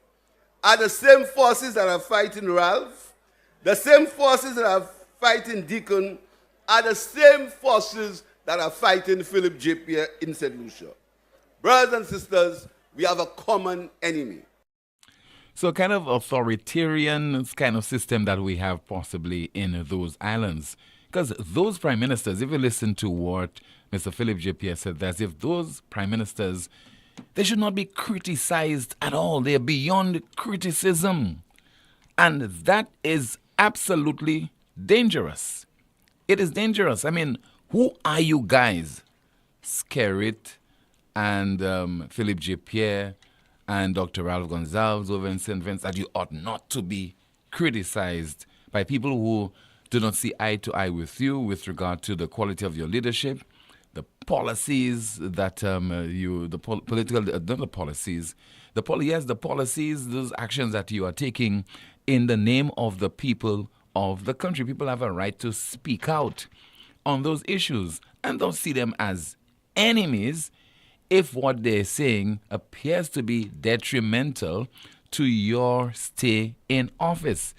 are the same forces that are fighting Ralph. The same forces that are fighting Deacon are the same forces that are fighting Philip J. Pierre in St. Lucia. Brothers and sisters, we have a common enemy. So a kind of authoritarian kind of system that we have possibly in those islands. Because those prime ministers, if you listen to what Mr. Philip J. Pierre said, as if those prime ministers, they should not be criticized at all. They are beyond criticism. And that is absolutely dangerous. It is dangerous. I mean, who are you guys? Skerrit and Philip J. Pierre and Dr. Ralph Gonzalez over in St. Vincent, that you ought not to be criticized by people who do not see eye to eye with you with regard to the quality of your leadership, the policies that the policies, those actions that you are taking in the name of the people of the country. People have a right to speak out on those issues and don't see them as enemies if what they're saying appears to be detrimental to your stay in office.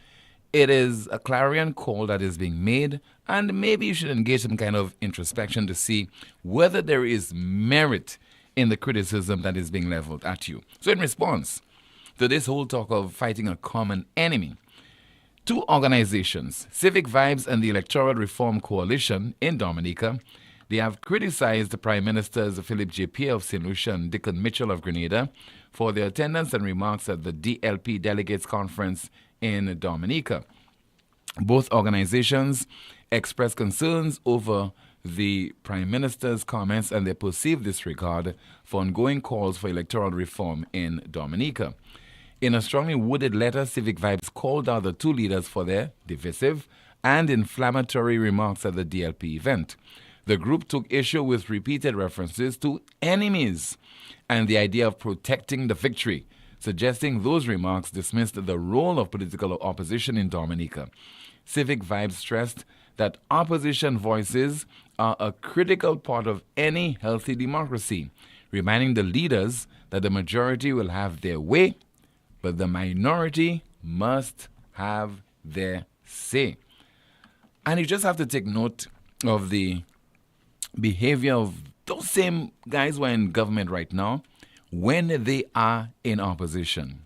It is a clarion call that is being made, and maybe you should engage some kind of introspection to see whether there is merit in the criticism that is being leveled at you. So in response to this whole talk of fighting a common enemy, two organizations, Civic Vibes and the Electoral Reform Coalition in Dominica, they have criticized the Prime Ministers Philip J. Pierre of St. Lucia and Dickon Mitchell of Grenada for their attendance and remarks at the DLP Delegates Conference in Dominica. Both organizations expressed concerns over the Prime Minister's comments and their perceived disregard for ongoing calls for electoral reform in Dominica. In a strongly worded letter, Civic Vibes called out the two leaders for their divisive and inflammatory remarks at the DLP event. The group took issue with repeated references to enemies and the idea of protecting the victory, suggesting those remarks dismissed the role of political opposition in Dominica. Civic Vibes stressed that opposition voices are a critical part of any healthy democracy, reminding the leaders that the majority will have their way, but the minority must have their say. And you just have to take note of the behavior of those same guys who are in government right now. When they are in opposition,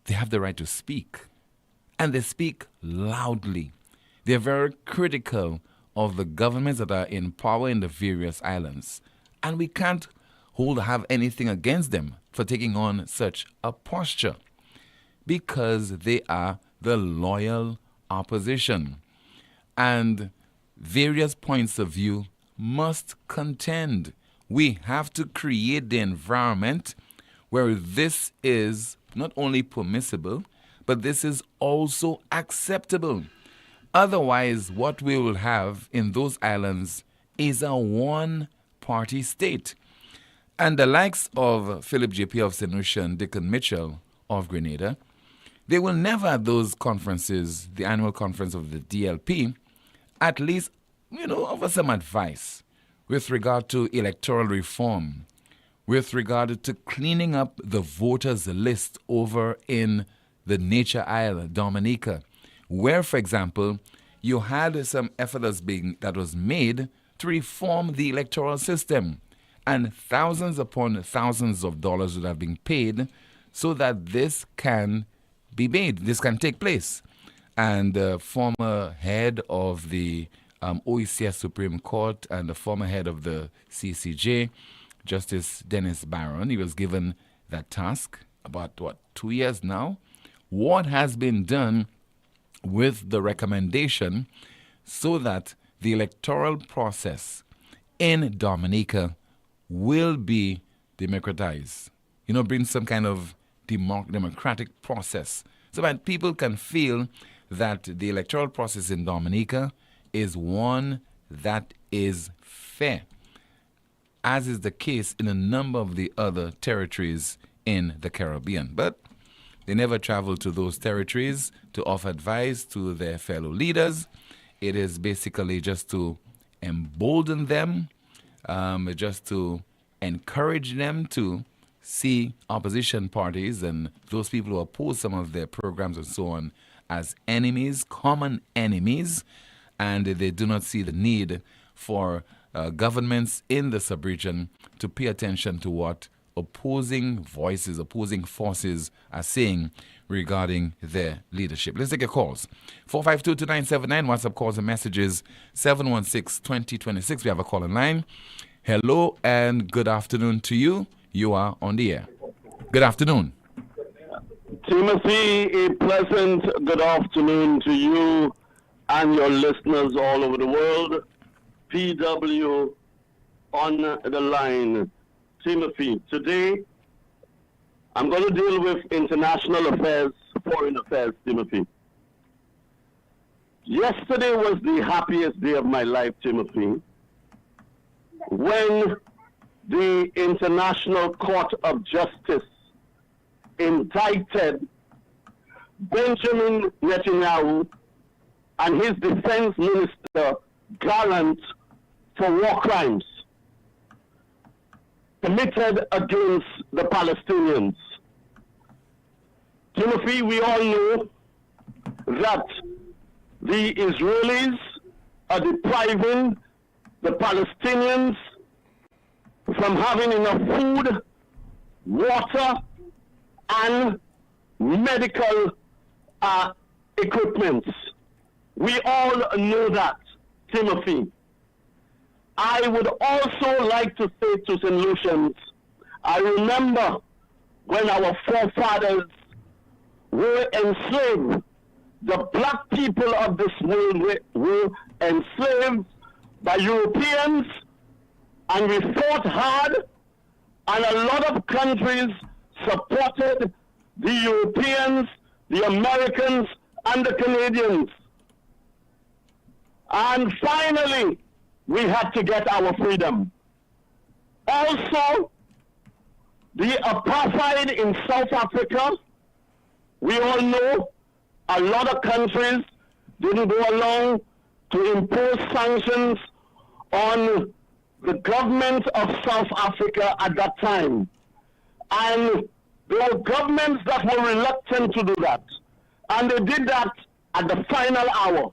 they have the right to speak, and they speak loudly. They're very critical of the governments that are in power in the various islands, and we can't have anything against them for taking on such a posture because they are the loyal opposition, and various points of view must contend. We have to create the environment where this is not only permissible, but this is also acceptable. Otherwise, what we will have in those islands is a one-party state. And the likes of Philip J. Pierre of St. Lucia and Dickon Mitchell of Grenada, they will never at those conferences, the annual conference of the DLP, at least, offer some advice with regard to electoral reform, with regard to cleaning up the voters list over in the Nature Isle, Dominica, where, for example, you had some effort that was made to reform the electoral system, and thousands upon thousands of dollars would have been paid so that this can be made, this can take place. And the former head of the OECS Supreme Court and the former head of the CCJ, Justice Dennis Barron, he was given that task about, 2 years now. What has been done with the recommendation so that the electoral process in Dominica will be democratized? Bring some kind of democratic process so that people can feel that the electoral process in Dominica is one that is fair, as is the case in a number of the other territories in the Caribbean. But they never travel to those territories to offer advice to their fellow leaders. It is basically just to embolden them, just to encourage them to see opposition parties and those people who oppose some of their programs and so on as enemies, common enemies, and they do not see the need for governments in the sub-region to pay attention to what opposing voices, opposing forces are saying regarding their leadership. Let's take your calls. 452-2979, WhatsApp calls and messages, 716-2026. We have a call in line. Hello and good afternoon to you. You are on the air. Good afternoon. Timothy, a pleasant good afternoon to you and your listeners all over the world. PW on the line. Timothy, today I'm going to deal with international affairs, foreign affairs, Timothy. Yesterday was the happiest day of my life, Timothy, when the International Court of Justice indicted Benjamin Netanyahu and his defense minister, Gallant, for war crimes committed against the Palestinians. Timothy, we all know that the Israelis are depriving the Palestinians from having enough food, water, and medical equipment. We all know that, Timothy. I would also like to say to St. Lucians, I remember when our forefathers were enslaved. The black people of this world were enslaved by Europeans, and we fought hard, and a lot of countries supported the Europeans, the Americans, and the Canadians. And finally, we had to get our freedom. Also, the apartheid in South Africa, we all know a lot of countries didn't go along to impose sanctions on the government of South Africa at that time. And there were governments that were reluctant to do that. And they did that at the final hour.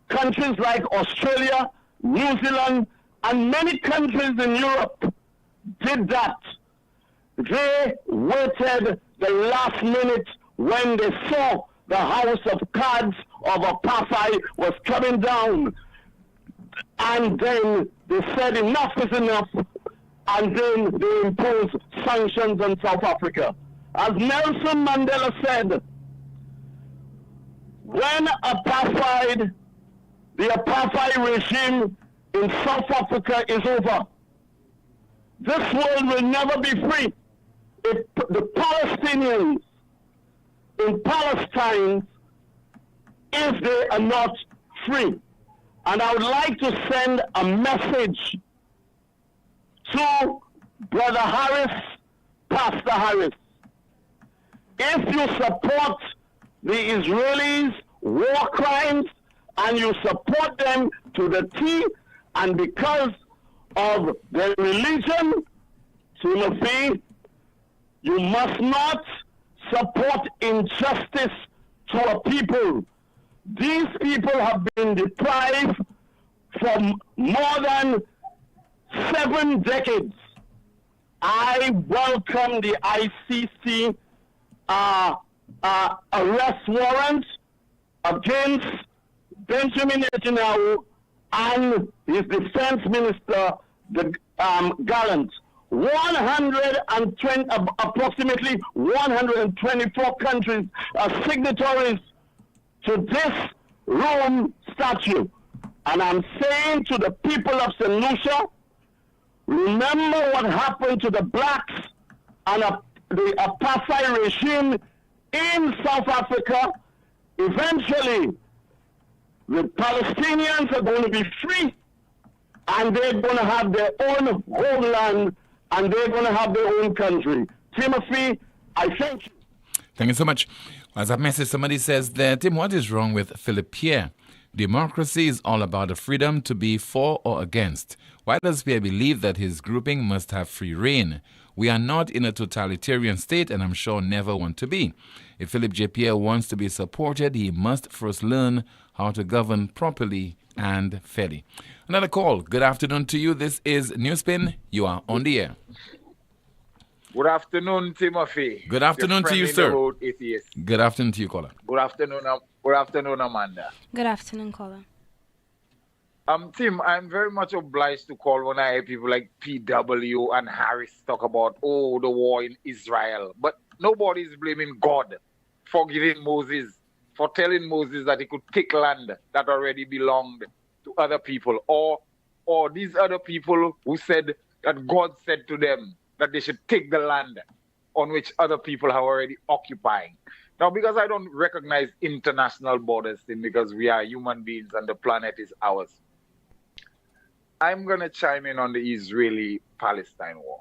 Countries like Australia, New Zealand, and many countries in Europe did that. They waited the last minute when they saw the house of cards of apartheid was coming down. And then they said enough is enough, and then they imposed sanctions on South Africa. As Nelson Mandela said, when the apartheid regime in South Africa is over, this world will never be free. If the Palestinians in Palestine, if they are not free. And I would like to send a message to Brother Harris, Pastor Harris. If you support the Israelis' war crimes and you support them to the T, and because of their religion, Timothy, you must not support injustice to a people. These people have been deprived for more than 7 decades. I welcome the ICC arrest warrant against Benjamin Netanyahu and his defense minister, the Gallant. Approximately 124 countries are signatories to this Rome Statute. And I'm saying to the people of St. Lucia, remember what happened to the blacks and the apartheid regime in South Africa. Eventually, the Palestinians are going to be free, and they're going to have their own homeland, and they're going to have their own country. Timothy, I thank you. Thank you so much. As a message, somebody says there, Tim, what is wrong with Philip Pierre? Democracy is all about the freedom to be for or against. Why does Pierre believe that his grouping must have free reign? We are not in a totalitarian state, and I'm sure never want to be. If Philip J. Pierre wants to be supported, he must first learn how to govern properly and fairly. Another call. Good afternoon to you. This is NewsSpin. You are on the air. Good afternoon, Timothy. Good afternoon to you, sir. Good afternoon to you, caller. Good afternoon, Amanda. Good afternoon, caller. Tim, I'm very much obliged to call when I hear people like PW and Harris talk about, the war in Israel. But nobody is blaming God for giving Moses, for telling Moses that he could take land that already belonged to other people. Or these other people who said that God said to them that they should take the land on which other people are already occupying. Now, because I don't recognize international borders, Tim, because we are human beings and the planet is ours, I'm going to chime in on the Israeli-Palestine war.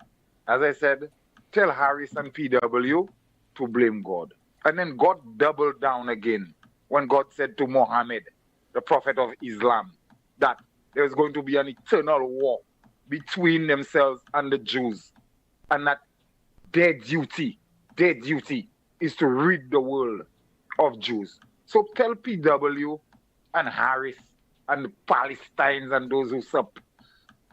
As I said, tell Harris and PW to blame God. And then God doubled down again when God said to Muhammad, the prophet of Islam, that there is going to be an eternal war between themselves and the Jews. And that their duty is to rid the world of Jews. So tell PW and Harris and the Palestinians and those who support.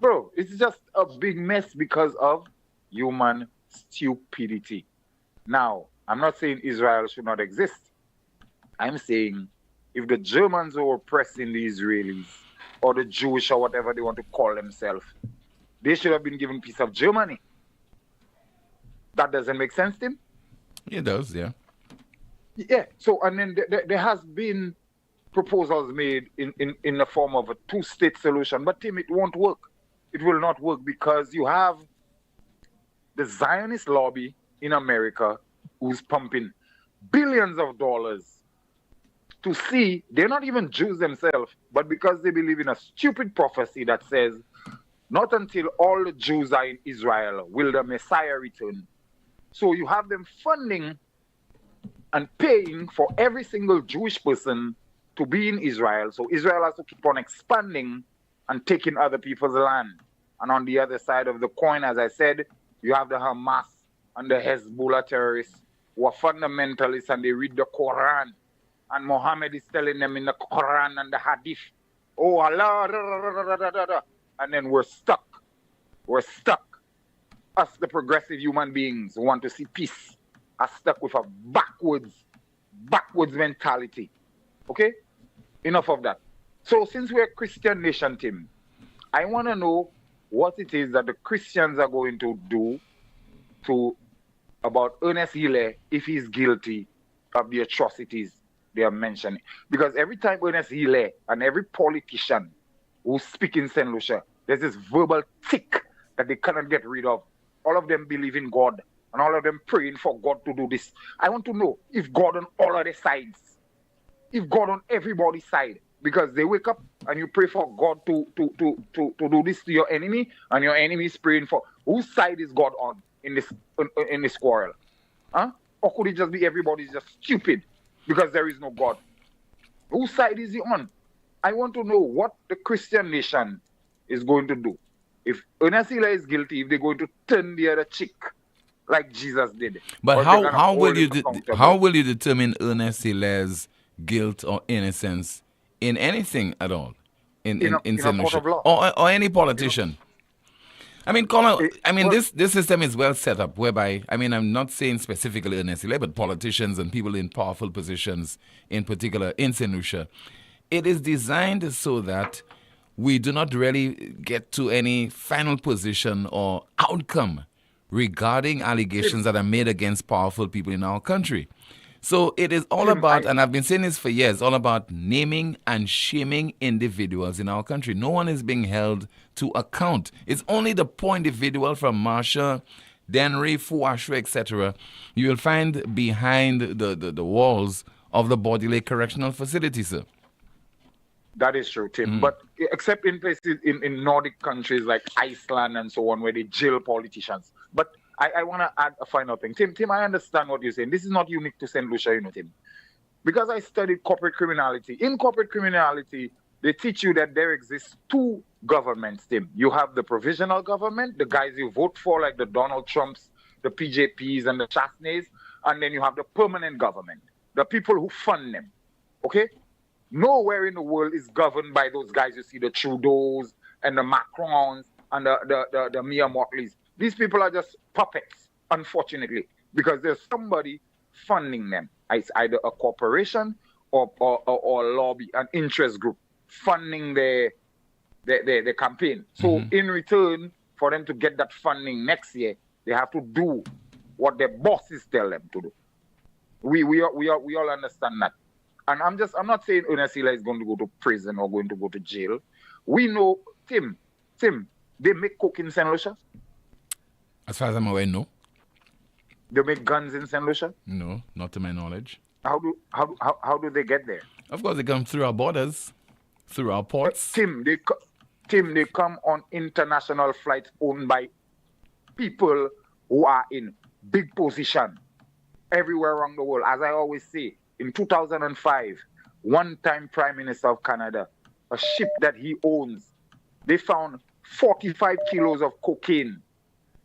Bro, it's just a big mess because of human stupidity. Now, I'm not saying Israel should not exist. I'm saying if the Germans are oppressing the Israelis or the Jewish or whatever they want to call themselves, they should have been given a piece of Germany. That doesn't make sense, Tim? It does, yeah. Yeah, so and then there has been proposals made in the form of a two-state solution, but Tim, it won't work. It will not work because you have the Zionist lobby in America who's pumping billions of dollars to see, they're not even Jews themselves, but because they believe in a stupid prophecy that says, not until all the Jews are in Israel will the Messiah return. So you have them funding and paying for every single Jewish person to be in Israel. So Israel has to keep on expanding and taking other people's land. And on the other side of the coin, as I said, you have the Hamas and the Hezbollah terrorists who are fundamentalists and they read the Quran. And Muhammad is telling them in the Quran and the Hadith, oh Allah, and then we're stuck. We're stuck. Us, the progressive human beings who want to see peace, are stuck with a backwards mentality. Okay? Enough of that. So since we're a Christian nation, Tim, I want to know what it is that the Christians are going to do about Ernest Hille if he's guilty of the atrocities they are mentioning. Because every time Ernest Hille and every politician who speak in St. Lucia, there's this verbal tick that they cannot get rid of. All of them believe in God and all of them praying for God to do this. I want to know if God on all of the sides, if God on everybody's side, because they wake up and you pray for God to do this to your enemy, and your enemy is praying for whose side is God on in this quarrel? Huh? Or could it just be everybody's just stupid because there is no God? Whose side is he on? I want to know what the Christian nation is going to do If Ernest Hiller is guilty, if they're going to turn the other cheek like Jesus did. But or how will you accountable. how will you determine Ernest Hiller's guilt or innocence in anything at all in a St. court Lucia of law. or any politician? I mean, Colonel, this system is well set up whereby, I mean, I'm not saying specifically Ernest Hiller, but politicians and people in powerful positions, in particular in St. Lucia, it is designed so that we do not really get to any final position or outcome regarding allegations that are made against powerful people in our country. So it is all about, and I've been saying this for years, all about naming and shaming individuals in our country. No one is being held to account. It's only the poor individual from Marsha, Denry, Fuashua, etc. you will find behind the walls of the Body Lake Correctional Facility, sir. That is true, Tim. But except in places in Nordic countries like Iceland and so on, where they jail politicians. But I want to add a final thing. Tim, I understand what you're saying. This is not unique to St. Lucia, you know, Tim. Because I studied corporate criminality. In corporate criminality, they teach you that there exists two governments, Tim. You have the provisional government, the guys you vote for, like the Donald Trumps, the PJPs, and the Chastnays. And then you have the permanent government, the people who fund them. Okay? Nowhere in the world is governed by those guys you see, the Trudeaus and the Macrons and the Mia Motleys. These people are just puppets, unfortunately, because there's somebody funding them. It's either a corporation or a lobby, an interest group funding their campaign. So in return, for them to get that funding next year, they have to do what their bosses tell them to do. We all understand that. And I'm not saying Ernest Hiller is going to go to prison or going to go to jail. We know, Tim, they make coke in St. Lucia? As far as I'm aware, no. They make guns in St. Lucia? No, not to my knowledge. How do they get there? Of course, they come through our borders, through our ports. Tim, they come on international flights owned by people who are in big position everywhere around the world. As I always say, in 2005, one-time Prime Minister of Canada, a ship that he owns, they found 45 kilos of cocaine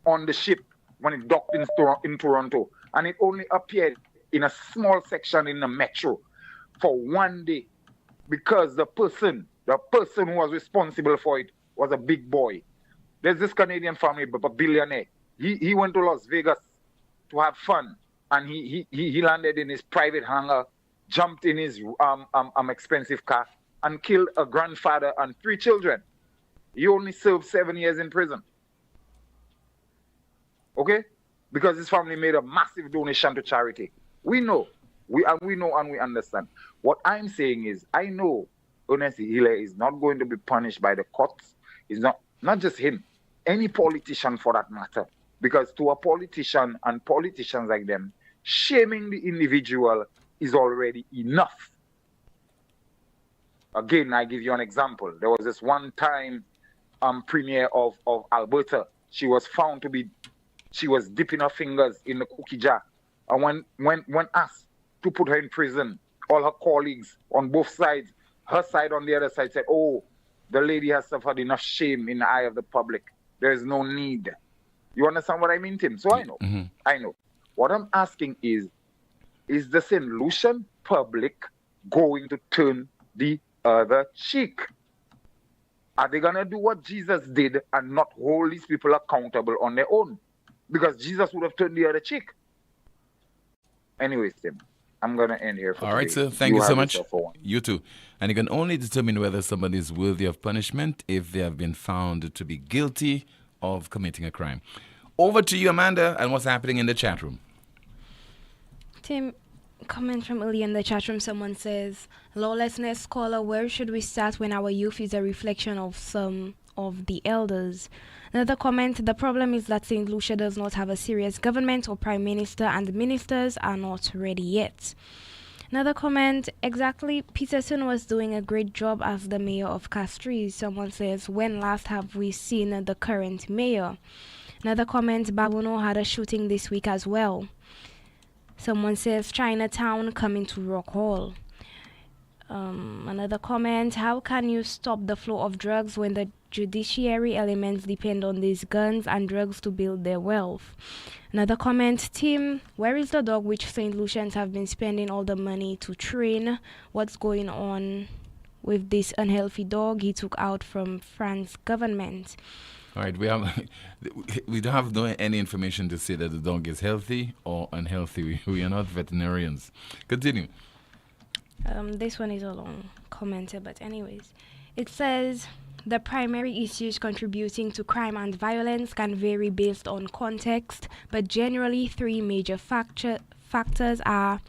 on the ship when it docked in Toronto. And it only appeared in a small section in the metro for one day because the person who was responsible for it was a big boy. There's this Canadian family, a billionaire. He went to Las Vegas to have fun. And he landed in his private hangar, jumped in his expensive car, and killed a grandfather and 3 children. He only served 7 years in prison. Okay? Because his family made a massive donation to charity. We know and we understand. What I'm saying is, I know Ernest Hiller is not going to be punished by the courts. It's not just him, any politician for that matter. Because to a politician and politicians like them, shaming the individual is already enough. Again, I give you an example. There was this one-time premier of Alberta. She was found to be, she was dipping her fingers in the cookie jar. And when asked to put her in prison, all her colleagues on both sides, her side on the other side said, oh, the lady has suffered enough shame in the eye of the public. There is no need. You understand what I mean, Tim? So I know. I know. What I'm asking is the St. Lucian public going to turn the other cheek? Are they going to do what Jesus did and not hold these people accountable on their own? Because Jesus would have turned the other cheek. Anyways, Tim, I'm going to end here for All right, today. sir. Thank you so much. You too. And you can only determine whether somebody is worthy of punishment if they have been found to be guilty of committing a crime. Over to you, Amanda, and what's happening in the chat room. Tim, comment from earlier in the chat room, someone says, lawlessness scholar, where should we start when our youth is a reflection of some of the elders? Another comment, the problem is that St. Lucia does not have a serious government or prime minister, and the ministers are not ready yet. Another comment, exactly, Peterson was doing a great job as the mayor of Castries. Someone says, when last have we seen the current mayor? Another comment, Babuno had a shooting this week as well. Someone says, Chinatown coming to Rock Hall. Another comment, how can you stop the flow of drugs when the judiciary elements depend on these guns and drugs to build their wealth. Another comment, Tim, where is the dog which St. Lucians have been spending all the money to train? What's going on with this unhealthy dog he took out from France government? All right, we don't have any information to say that the dog is healthy or unhealthy. We are not veterinarians. Continue. This one is a long commenter, but anyways, it says the primary issues contributing to crime and violence can vary based on context, but generally three major factors are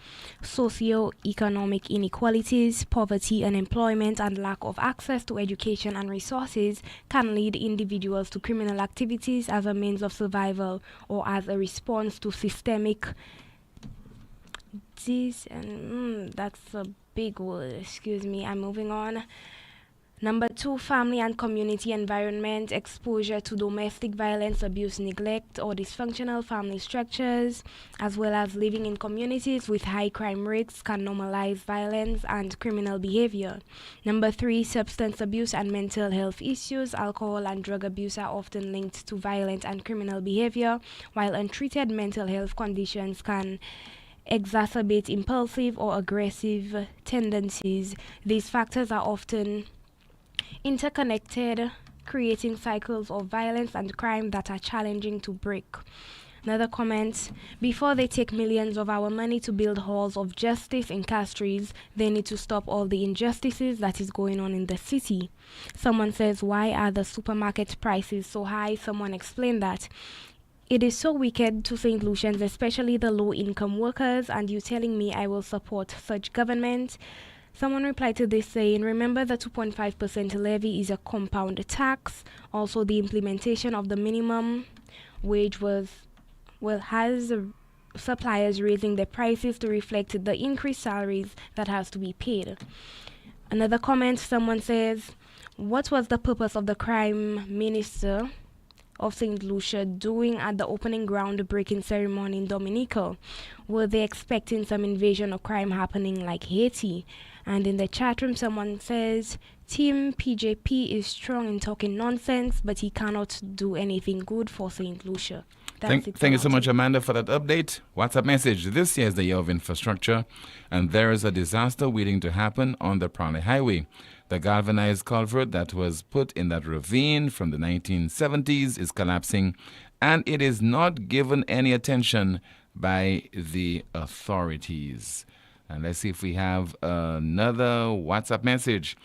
socio-economic inequalities, poverty, unemployment, and lack of access to education and resources can lead individuals to criminal activities as a means of survival or as a response to systemic that's a big word, excuse me, I'm moving on. Number 2, family and community environment, exposure to domestic violence, abuse, neglect, or dysfunctional family structures, as well as living in communities with high crime rates can normalize violence and criminal behavior. Number 3, substance abuse and mental health issues, alcohol and drug abuse are often linked to violent and criminal behavior, while untreated mental health conditions can exacerbate impulsive or aggressive tendencies. These factors are often interconnected, creating cycles of violence and crime that are challenging to break. Another comment, before they take millions of our money to build halls of justice in Castries, they need to stop all the injustices that is going on in the city. Someone says, why are the supermarket prices so high? Someone explained that. It is so wicked to St. Lucians, especially the low-income workers, and you telling me I will support such government? Someone replied to this saying, remember the 2.5% levy is a compound tax. Also, the implementation of the minimum wage has suppliers raising their prices to reflect the increased salaries that has to be paid. Another comment, someone says, what was the purpose of the crime minister of St. Lucia doing at the opening groundbreaking ceremony in Dominica? Were they expecting some invasion or crime happening like Haiti? And in the chat room, someone says, Team PJP is strong in talking nonsense, but he cannot do anything good for St. Lucia. Thank you so much, Amanda, for that update. WhatsApp message. This year is the year of infrastructure, and there is a disaster waiting to happen on the Prowley Highway. The galvanized culvert that was put in that ravine from the 1970s is collapsing, and it is not given any attention by the authorities. And let's see if we have another WhatsApp message.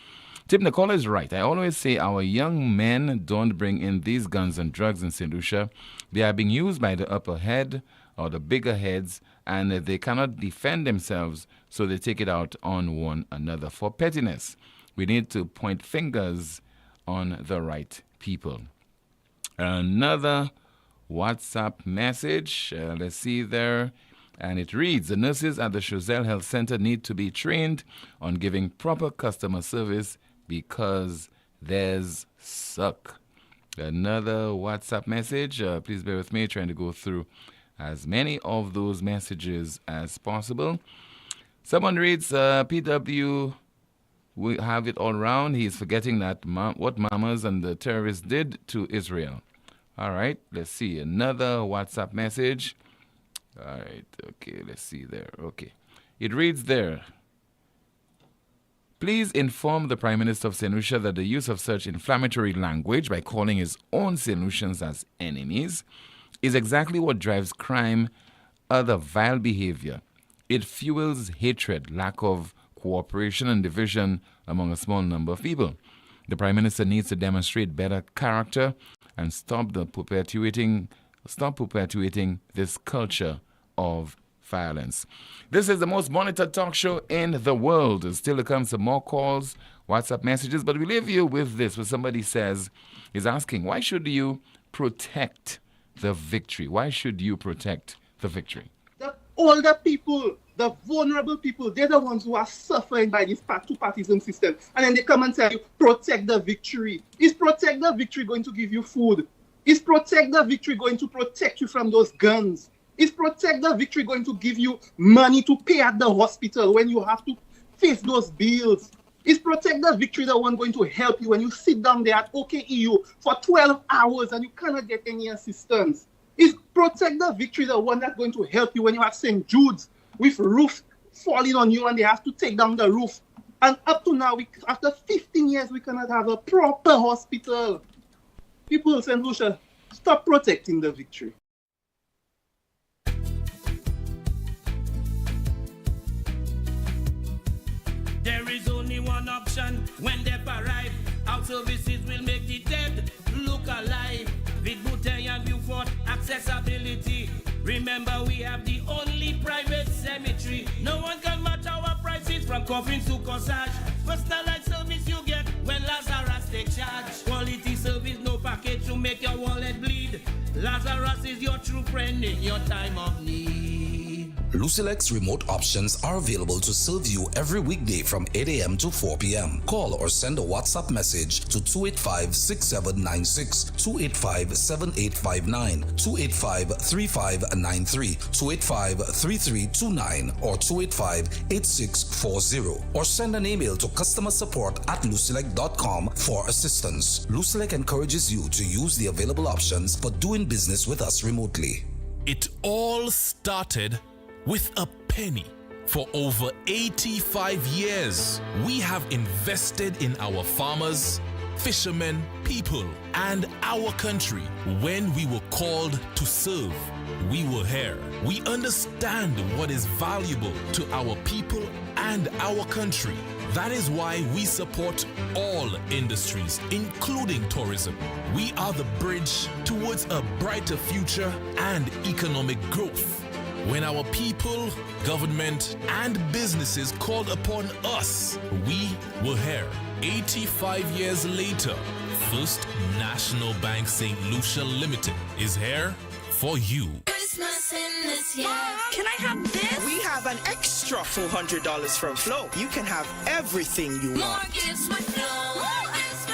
Tim, the caller is right. I always say our young men don't bring in these guns and drugs in St. Lucia. They are being used by the upper head or the bigger heads, and they cannot defend themselves, so they take it out on one another for pettiness. We need to point fingers on the right people. Another WhatsApp message. Let's see there. And it reads, the nurses at the Chazelle Health Center need to be trained on giving proper customer service because theirs suck. Another WhatsApp message. Please bear with me, trying to go through as many of those messages as possible. Someone reads, PW, we have it all round. He's forgetting that what Mamas and the terrorists did to Israel. All right, let's see. Another WhatsApp message. All right, okay, let's see there. Okay. It reads there, please inform the Prime Minister of St. Lucia that the use of such inflammatory language by calling his own St. Lucians as enemies is exactly what drives crime, other vile behavior. It fuels hatred, lack of cooperation and division among a small number of people. The Prime Minister needs to demonstrate better character and stop perpetuating this culture of violence. This is the most monitored talk show in the world. Still to come some more calls, WhatsApp messages, but we leave you with this, where somebody is asking, why should you protect the victory? Why should you protect the victory? The older people, the vulnerable people, they're the ones who are suffering by this two-partism system. And then they come and tell you, protect the victory. Is protect the victory going to give you food? Is protect the victory going to protect you from those guns? Is protect the victory going to give you money to pay at the hospital when you have to face those bills? Is Protect the Victory the one going to help you when you sit down there at OKEU for 12 hours and you cannot get any assistance? Is Protect the Victory the one that's going to help you when you're at St. Jude's with roof falling on you and they have to take down the roof? And up to now, after 15 years, we cannot have a proper hospital. People in St. Lucia, stop protecting the victory. There is only one option when they arrive. Our services will make the dead look alive. With Bouteille and Beaufort accessibility. Remember, we have the only private cemetery. No one can match our prices from coffins to corsage. Personalized service you get when Lazarus take charge. Quality service, no package to make your wallet bleed. Lazarus is your true friend in your time of need. Lucilex remote options are available to serve you every weekday from 8 a.m. to 4 p.m. Call or send a WhatsApp message to 285-6796, 285-7859, 285-3593, 285-3329, or 285-8640, or send an email to customersupport@lucilec.com for assistance. Lucilec encourages you to use the available options for doing business with us remotely. It all started with a penny. For over 85 years, we have invested in our farmers, fishermen, people, and our country. When we were called to serve, we were here. We understand what is valuable to our people and our country. That is why we support all industries, including tourism. We are the bridge towards a brighter future and economic growth. When our people, government, and businesses called upon us, we were here. 85 years later, First National Bank St. Lucia Limited is here for you. Christmas in this year. Can I have this? We have an extra $400 from Flow. You can have everything you want. More gifts with Flow.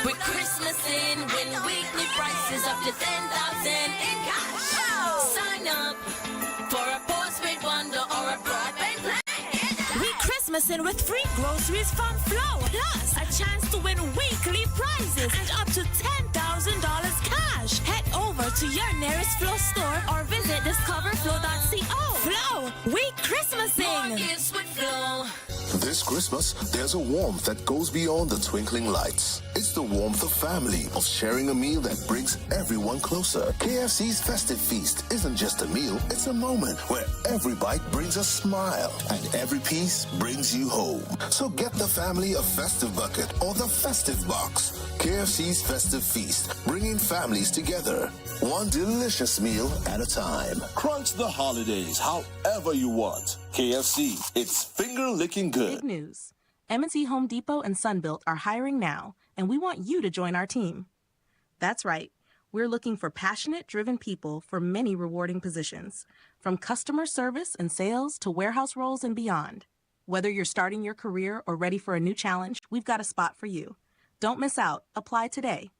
With Christmas in, win weekly prices up to 10,000 in cash. Sign up for a postpaid bundle or a broadband plan. We Christmas in with free groceries from Flow. Plus, a chance to win weekly prizes and up to $10,000 cash. Head over to your nearest Flow store or visit discoverflow.co. Flow, we Christmasing. More gifts with Flow. This Christmas, there's a warmth that goes beyond the twinkling lights. It's the warmth of family, of sharing a meal that brings everyone closer. KFC's Festive Feast isn't just a meal, it's a moment where every bite brings a smile and every piece brings you home. So get the family a festive bucket or the festive box. KFC's Festive Feast, bringing families together. One delicious meal at a time. Crunch the holidays however you want. KFC, it's finger-licking good. Big news. M&T Home Depot and Sunbelt are hiring now, and we want you to join our team. That's right. We're looking for passionate, driven people for many rewarding positions, from customer service and sales to warehouse roles and beyond. Whether you're starting your career or ready for a new challenge, we've got a spot for you. Don't miss out. Apply today.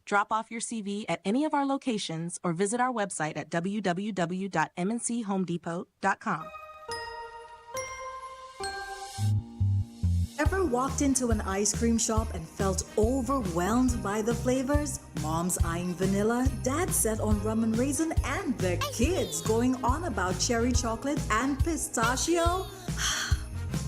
Drop off your CV at any of our locations or visit our website at www.mnchomedepot.com. Ever walked into an ice cream shop and felt overwhelmed by the flavors? Mom's eyeing vanilla, Dad's set on rum and raisin, and the kids going on about cherry chocolate and pistachio?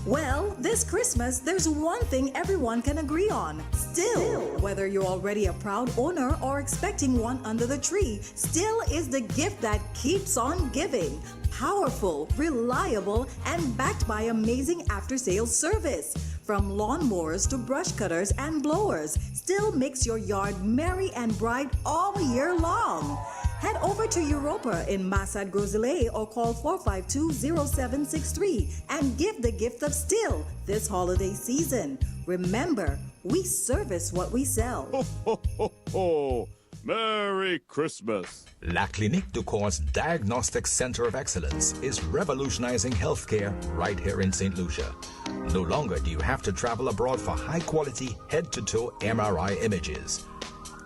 Well, this Christmas, there's one thing everyone can agree on. Still, whether you're already a proud owner or expecting one under the tree, Still is the gift that keeps on giving. Powerful, reliable, and backed by amazing after-sales service. From lawnmowers to brush cutters and blowers, Still makes your yard merry and bright all year long. Head over to Europa in Massad Grosile or call 452-0763 and give the gift of Still this holiday season. Remember, we service what we sell. Ho, ho, ho, ho. Merry Christmas. La Clinique du Corps Diagnostic Center of Excellence is revolutionizing healthcare right here in St. Lucia. No longer do you have to travel abroad for high-quality head-to-toe MRI images.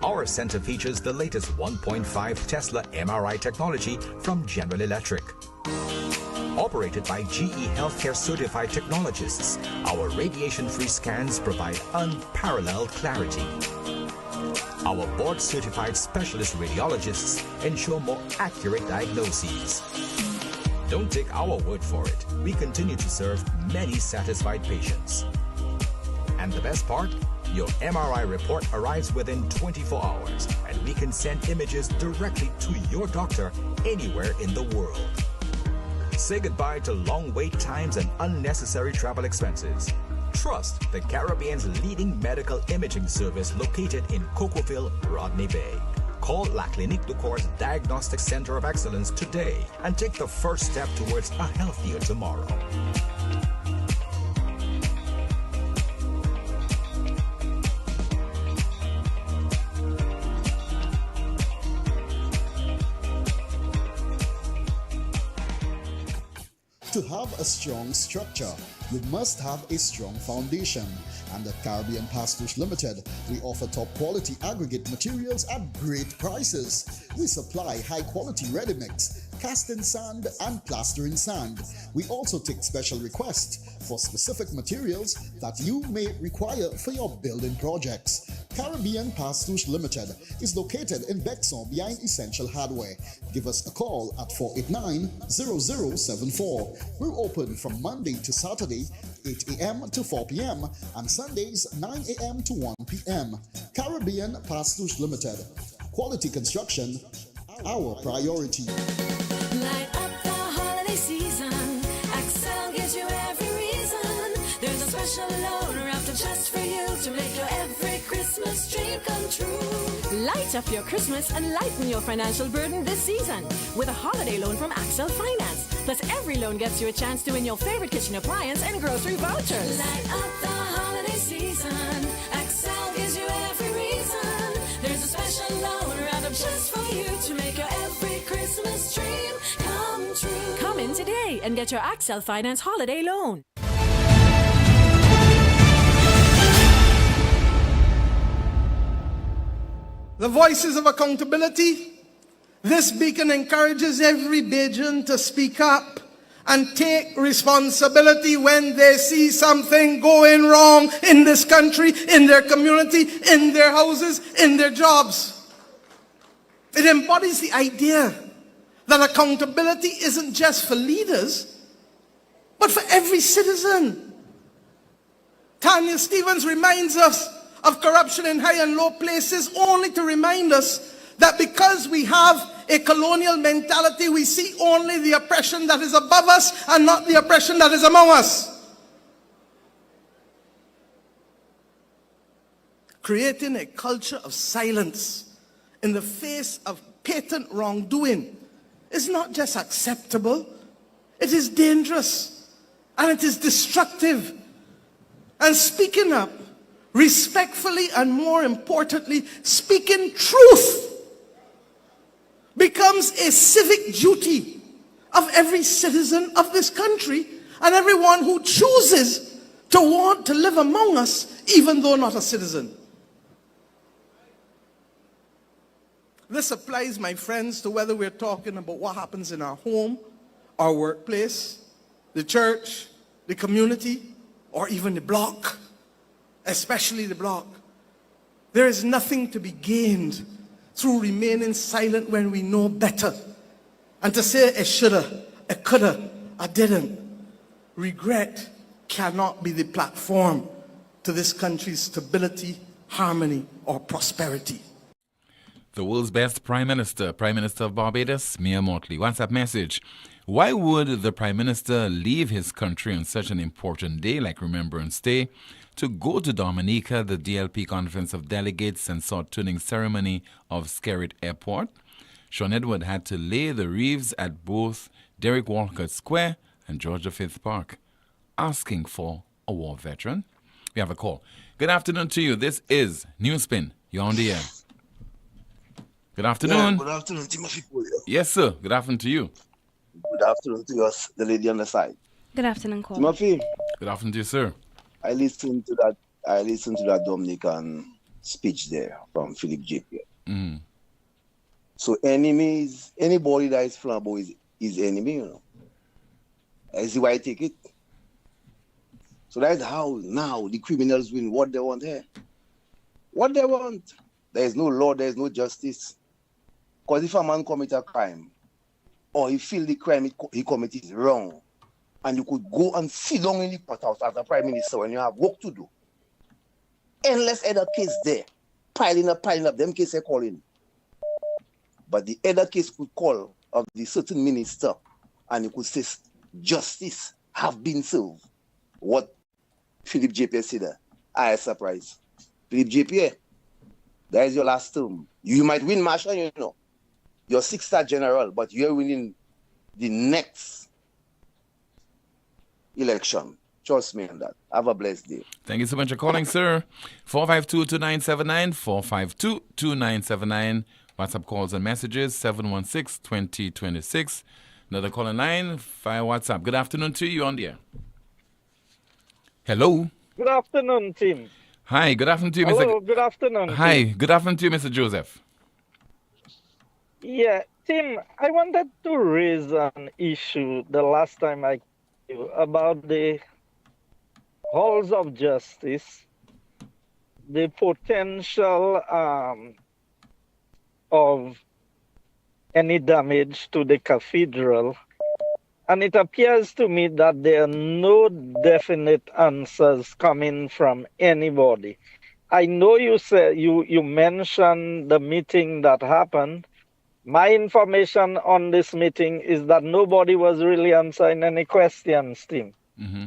Our center features the latest 1.5 Tesla MRI technology from General Electric. Operated by GE Healthcare certified technologists, our radiation-free scans provide unparalleled clarity. Our board-certified specialist radiologists ensure more accurate diagnoses. Don't take our word for it. We continue to serve many satisfied patients. And the best part? Your MRI report arrives within 24 hours, and we can send images directly to your doctor anywhere in the world. Say goodbye to long wait times and unnecessary travel expenses. Trust the Caribbean's leading medical imaging service located in Cocoville, Rodney Bay. Call La Clinique du Corps Diagnostic Center of Excellence today and take the first step towards a healthier tomorrow. To have a strong structure, you must have a strong foundation. And at Caribbean Pastors Limited, we offer top quality aggregate materials at great prices. We supply high quality ready mix, casting sand and plastering sand. We also take special requests for specific materials that you may require for your building projects. Caribbean Pastors Limited is located in Bexon behind Essential Hardware. Give us a call at 489-0074. We're open from Monday to Saturday, 8 a.m. to 4 p.m. and Sundays, 9 a.m. to 1 p.m. Caribbean Pastors Limited. Quality construction, our priority. Light up the holiday season. Excel gives you every reason. There's a special loan wrapped up just for you to make your every Christmas dream come true. Light up your Christmas and lighten your financial burden this season with a holiday loan from Axel Finance. Plus, every loan gets you a chance to win your favorite kitchen appliance and grocery vouchers. Light up the holiday season. Excel gives you every reason. There's a special loan wrapped up just for you to make your every Christmas dream come true. Come in today and get your Axel Finance holiday loan. The voices of accountability. This beacon encourages every Bajan to speak up and take responsibility when they see something going wrong in this country, in their community, in their houses, in their jobs. It embodies the idea that accountability isn't just for leaders, but for every citizen. Tanya Stevens reminds us of corruption in high and low places only to remind us that because we have a colonial mentality, we see only the oppression that is above us and not the oppression that is among us. Creating a culture of silence in the face of patent wrongdoing is not just acceptable, it is dangerous and it is destructive. And speaking up respectfully and, more importantly, speaking truth becomes a civic duty of every citizen of this country and everyone who chooses to want to live among us, even though not a citizen. This applies, my friends, to whether we're talking about what happens in our home, our workplace, the church, the community, or even the block, especially the block. There is nothing to be gained through remaining silent when we know better. And to say I shoulda, I coulda, I didn't. Regret cannot be the platform to this country's stability, harmony, or prosperity. The world's best Prime Minister of Barbados, Mia Mottley. WhatsApp message. Why would the Prime Minister leave his country on such an important day like Remembrance Day to go to Dominica, the DLP Conference of Delegates and sword-turning ceremony of Skerrit Airport? Sean Edward had to lay the wreaths at both Derek Walcott Square and George V Park, asking for a war veteran. We have a call. Good afternoon to you. This is NewsSpin. You're on the air. Good afternoon. Yeah, good afternoon, Timothy Poleon. Yes, sir. Good afternoon to you. Good afternoon to us, the lady on the side. Good afternoon, Cole. Timothy. Good afternoon to you, sir. I listened to that Dominican speech there from Philip J.P. Mm. So anybody that is flamboyant is enemy, you know. I see why I take it. So that's how now the criminals win what they want here. What they want. There is no law, there is no justice. Because if a man commit a crime, or he feel the crime he committed is wrong, and you could go and sit down in the courthouse as a prime minister when you have work to do. Endless other case there. Piling up, them case they calling. But the other case could call of the certain minister, and you could say justice have been served. What Philip JP said there. I am surprised. Philip JP, that is your last term. You might win Marshal, you know. You're 6-star general, but you're winning the next election. Trust me on that. Have a blessed day. Thank you so much for calling, sir. 452-2979, 452-2979. WhatsApp calls and messages, 716-2026. Another call line via WhatsApp. Good afternoon to you on the air. Hello. Good afternoon, Tim. Hi, good afternoon to you, Hello, Mr. good afternoon. Hi, Tim. good afternoon to you, Mr. Joseph. Yeah, Tim, I wanted to raise an issue the last time I came to you about the halls of justice, the potential of any damage to the cathedral. And it appears to me that there are no definite answers coming from anybody. I know you said you mentioned the meeting that happened. My information on this meeting is that nobody was really answering any questions, Tim. Mm-hmm.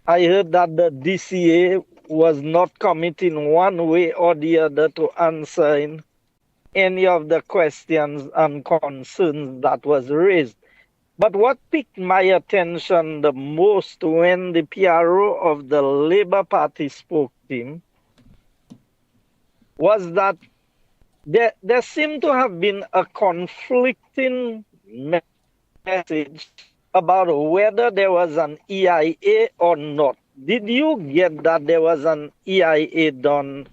I heard that the DCA was not committing one way or the other to answering any of the questions and concerns that was raised. But what piqued my attention the most when the PRO of the Labour Party spoke, Tim, was that there seemed to have been a conflicting message about whether there was an EIA or not. Did you get that there was an EIA done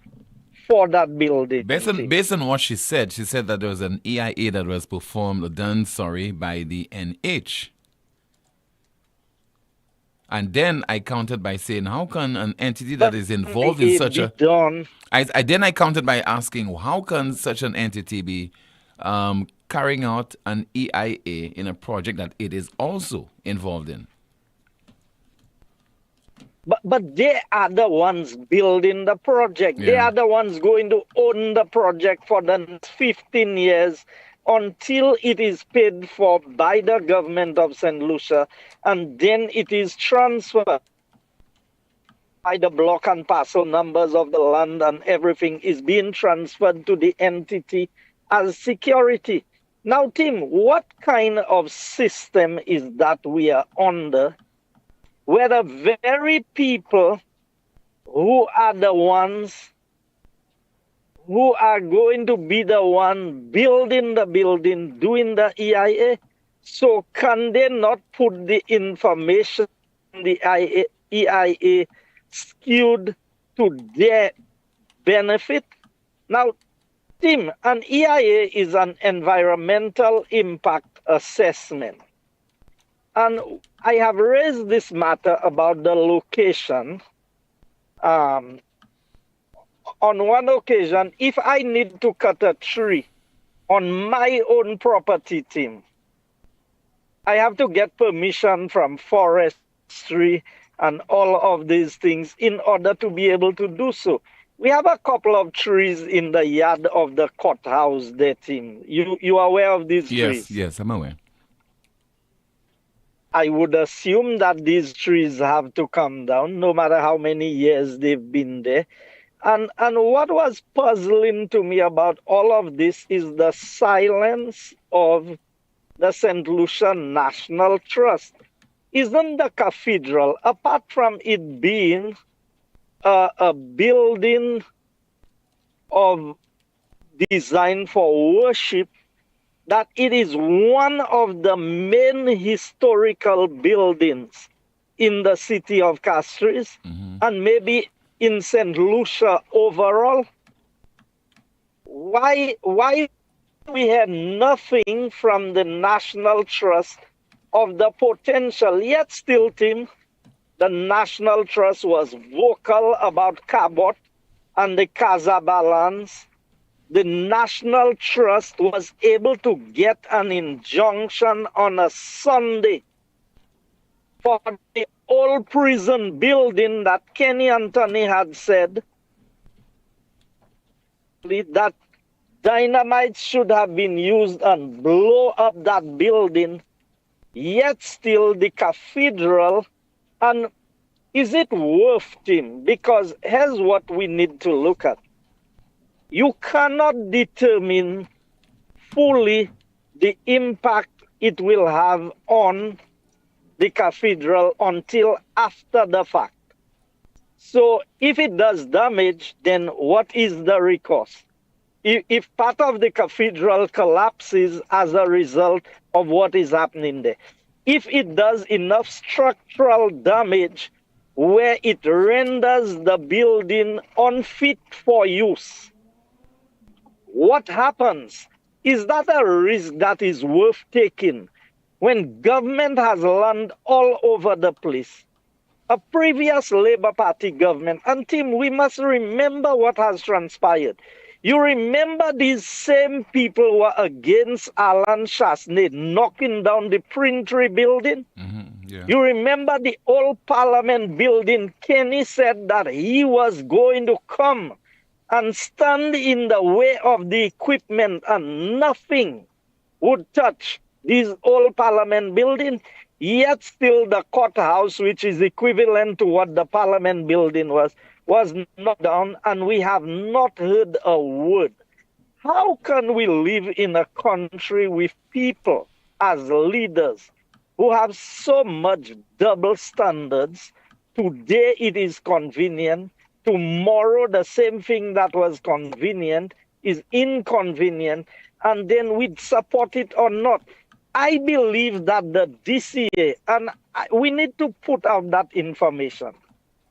for that building? Based on what she said that there was an EIA that was done by the NH. And then I countered by saying, how can an entity that is involved in such a... Then I countered by asking, how can such an entity be carrying out an EIA in a project that it is also involved in? But they are the ones building the project. Yeah. They are the ones going to own the project for the next 15 years until it is paid for by the government of St. Lucia, and then it is transferred by the block and parcel numbers of the land, and everything is being transferred to the entity as security. Now, Tim, what kind of system is that we are under, where the very people who are the ones who are going to be the one building the building, doing the EIA? So can they not put the information in the EIA skewed to their benefit? Now, Tim, an EIA is an environmental impact assessment. And I have raised this matter about the location. On one occasion, if I need to cut a tree on my own property, Tim, I have to get permission from forestry and all of these things in order to be able to do so. We have a couple of trees in the yard of the courthouse there, Tim. You are aware of these trees? Yes, I'm aware. I would assume that these trees have to come down, no matter how many years they've been there. And what was puzzling to me about all of this is the silence of the St. Lucia National Trust. Isn't the cathedral, apart from it being a building of designed for worship, that it is one of the main historical buildings in the city of Castries, and maybe in St. Lucia overall? Why we had nothing from the National Trust of the potential. Yet still, Tim, the National Trust was vocal about Cabot and the Casa Balance. The National Trust was able to get an injunction on a Sunday for the old prison building that Kenny Anthony had said that dynamite should have been used and blow up that building. Yet still the cathedral, and is it worth it? Because here's what we need to look at. You cannot determine fully the impact it will have on the cathedral until after the fact. So if it does damage, then what is the recourse? If part of the cathedral collapses as a result of what is happening there, if it does enough structural damage where it renders the building unfit for use, what happens? Is that a risk that is worth taking when government has land all over the place? A previous Labour Party government, and Tim, we must remember what has transpired. You remember these same people were against Alan Chasney knocking down the Printry building? Yeah. You remember the old Parliament building? Kenny said that he was going to come and stand in the way of the equipment and nothing would touch this old Parliament building. Yet still the courthouse, which is equivalent to what the Parliament building was knocked down, and we have not heard a word. How can we live in a country with people as leaders who have so much double standards? Today it is convenient. Tomorrow the same thing that was convenient is inconvenient, and then we support it or not. I believe that the DCA, and we need to put out that information,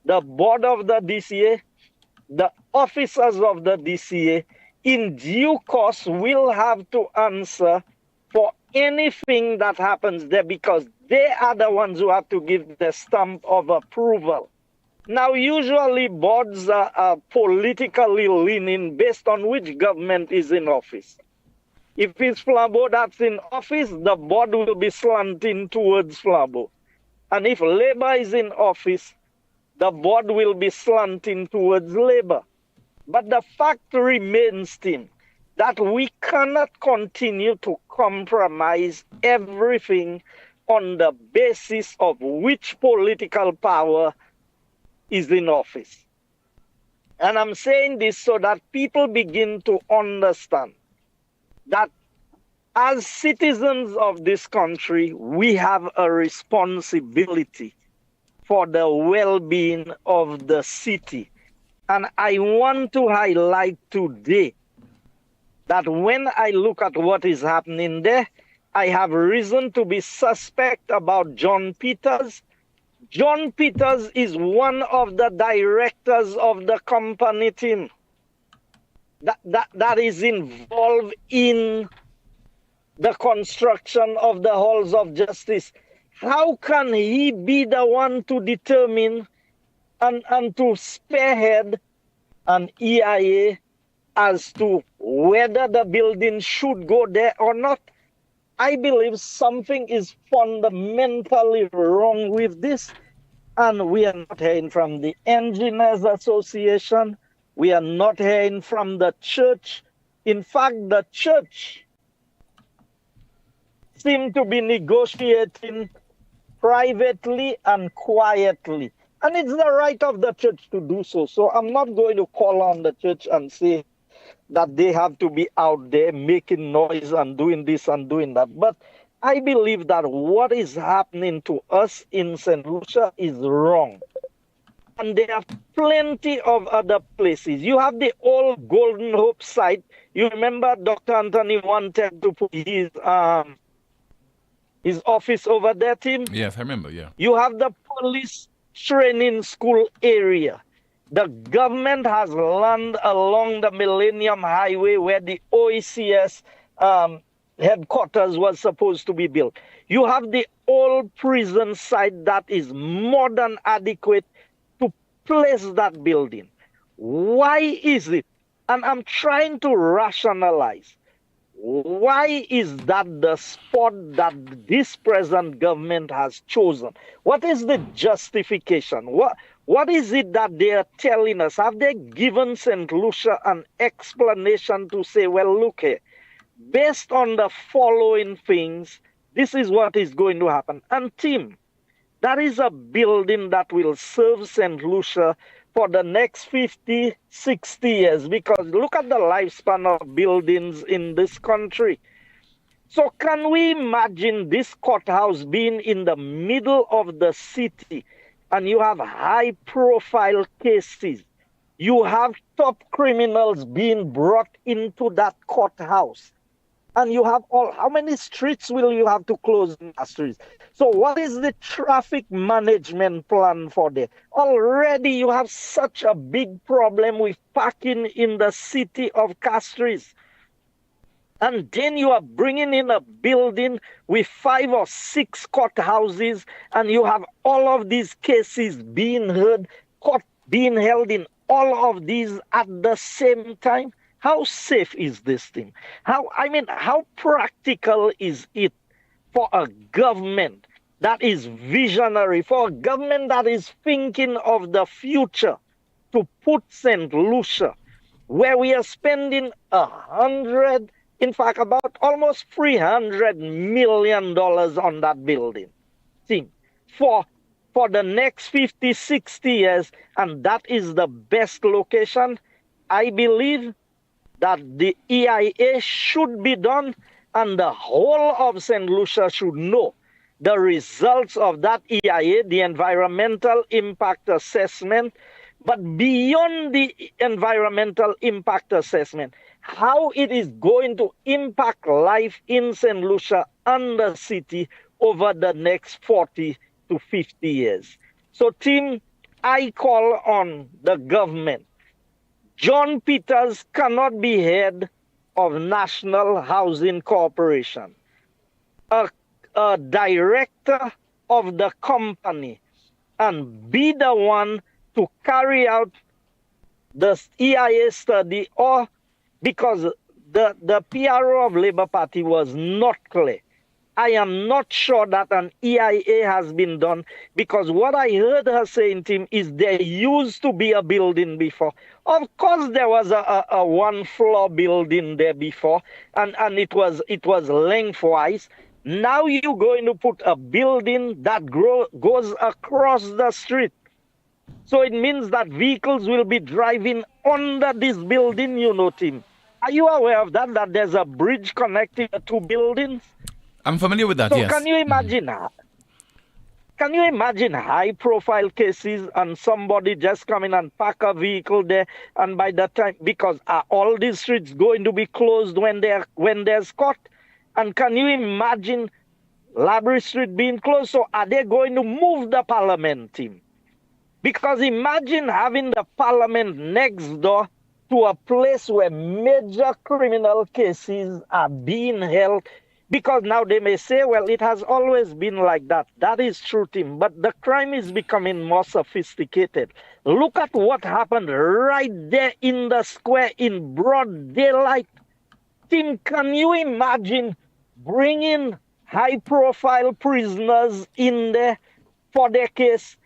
the board of the DCA, the officers of the DCA, in due course will have to answer for anything that happens there, because they are the ones who have to give the stamp of approval. Now, usually boards are politically leaning based on which government is in office. If it's Flambeau that's in office, the board will be slanting towards Flambeau. And if Labour is in office, the board will be slanting towards Labour. But the fact remains, Tim, that we cannot continue to compromise everything on the basis of which political power is in office. And I'm saying this so that people begin to understand that as citizens of this country, we have a responsibility for the well-being of the city. And I want to highlight today that when I look at what is happening there, I have reason to be suspect about John Peters. John Peters is one of the directors of the company team that is involved in the construction of the halls of justice. How can he be the one to determine and to spearhead an EIA as to whether the building should go there or not? I believe something is fundamentally wrong with this, and we are not hearing from the Engineers Association. We are not hearing from the church. In fact, the church seems to be negotiating privately and quietly. And it's the right of the church to do so. So I'm not going to call on the church and say that they have to be out there making noise and doing this and doing that. But I believe that what is happening to us in St. Lucia is wrong. And there are plenty of other places. You have the old Golden Hope site. You remember Dr. Anthony wanted to put his office over there, Tim? Yes, I remember, yeah. You have the police training school area. The government has land along the Millennium Highway where the OECS headquarters was supposed to be built. You have the old prison site that is more than adequate to place that building. Why is it? And I'm trying to rationalize. Why is that the spot that this present government has chosen? What is the justification? What is it that they are telling us? Have they given St. Lucia an explanation to say, well, look here, based on the following things, this is what is going to happen. And team, that is a building that will serve St. Lucia for the next 50, 60 years, because look at the lifespan of buildings in this country. So can we imagine this courthouse being in the middle of the city, and you have high-profile cases? You have top criminals being brought into that courthouse. And you have how many streets will you have to close in Castries? So what is the traffic management plan for that? Already you have such a big problem with parking in the city of Castries. And then you are bringing in a building with 5 or 6 courthouses, and you have all of these cases being heard, court being held in all of these at the same time. How safe is this thing? How practical is it for a government that is visionary, for a government that is thinking of the future, to put St. Lucia, where we are spending about almost $300 million on that building, for the next 50, 60 years, and that is the best location? I believe that the EIA should be done, and the whole of St. Lucia should know the results of that EIA, the environmental impact assessment. But beyond the environmental impact assessment, how it is going to impact life in St. Lucia and the city over the next 40 to 50 years. So, team, I call on the government. John Peters cannot be head of National Housing Corporation. A director of the company, and be the one to carry out the EIA study, or because the PRO of Labour Party was not clear. I am not sure that an EIA has been done, because what I heard her saying, Tim, is there used to be a building before. Of course, there was a one-floor building there before, and it was lengthwise. Now you're going to put a building that goes across the street. So it means that vehicles will be driving under this building, Tim. Are you aware of that there's a bridge connecting the two buildings? I'm familiar with that, so yes. Can you imagine high-profile cases and somebody just coming and park a vehicle there, and by that time, because are all these streets going to be closed when there's court? And can you imagine Library Street being closed? So are they going to move the parliament, team? Because imagine having the parliament next door to a place where major criminal cases are being held. Because now they may say, well, it has always been like that. That is true, Tim. But the crime is becoming more sophisticated. Look at what happened right there in the square in broad daylight. Tim, can you imagine bringing high-profile prisoners in there for their case,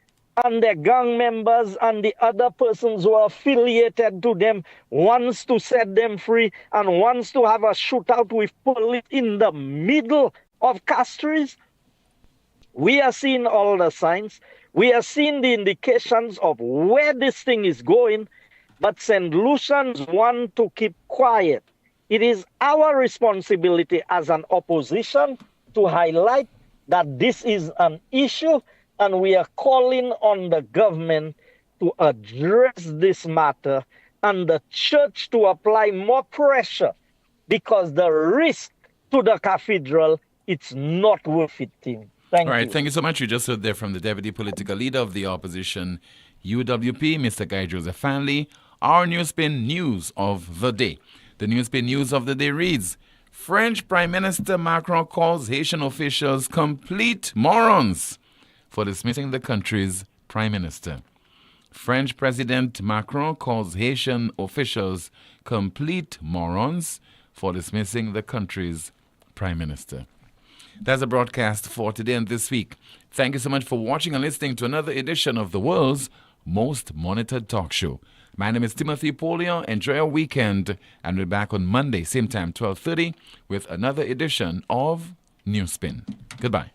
and their gang members and the other persons who are affiliated to them wants to set them free and wants to have a shootout with police in the middle of Castries? We are seeing all the signs. We are seeing the indications of where this thing is going, but St. Lucians want to keep quiet. It is our responsibility as an opposition to highlight that this is an issue, and we are calling on the government to address this matter and the church to apply more pressure, because the risk to the cathedral, it's not worth it, Tim. Thank you. All right, thank you so much. You just heard there from the Deputy Political Leader of the Opposition, UWP, Mr. Guy Joseph Fanley. Our NewsSpin News of the Day. The NewsSpin News of the Day reads, French Prime Minister Macron calls Haitian officials complete morons for dismissing the country's prime minister. French President Macron calls Haitian officials complete morons for dismissing the country's prime minister. That's a broadcast for today and this week. Thank you so much for watching and listening to another edition of the world's most monitored talk show. My name is Timothy Poleon. Enjoy your weekend, and we'll be back on Monday, same time, 12:30, with another edition of NewsSpin. Goodbye.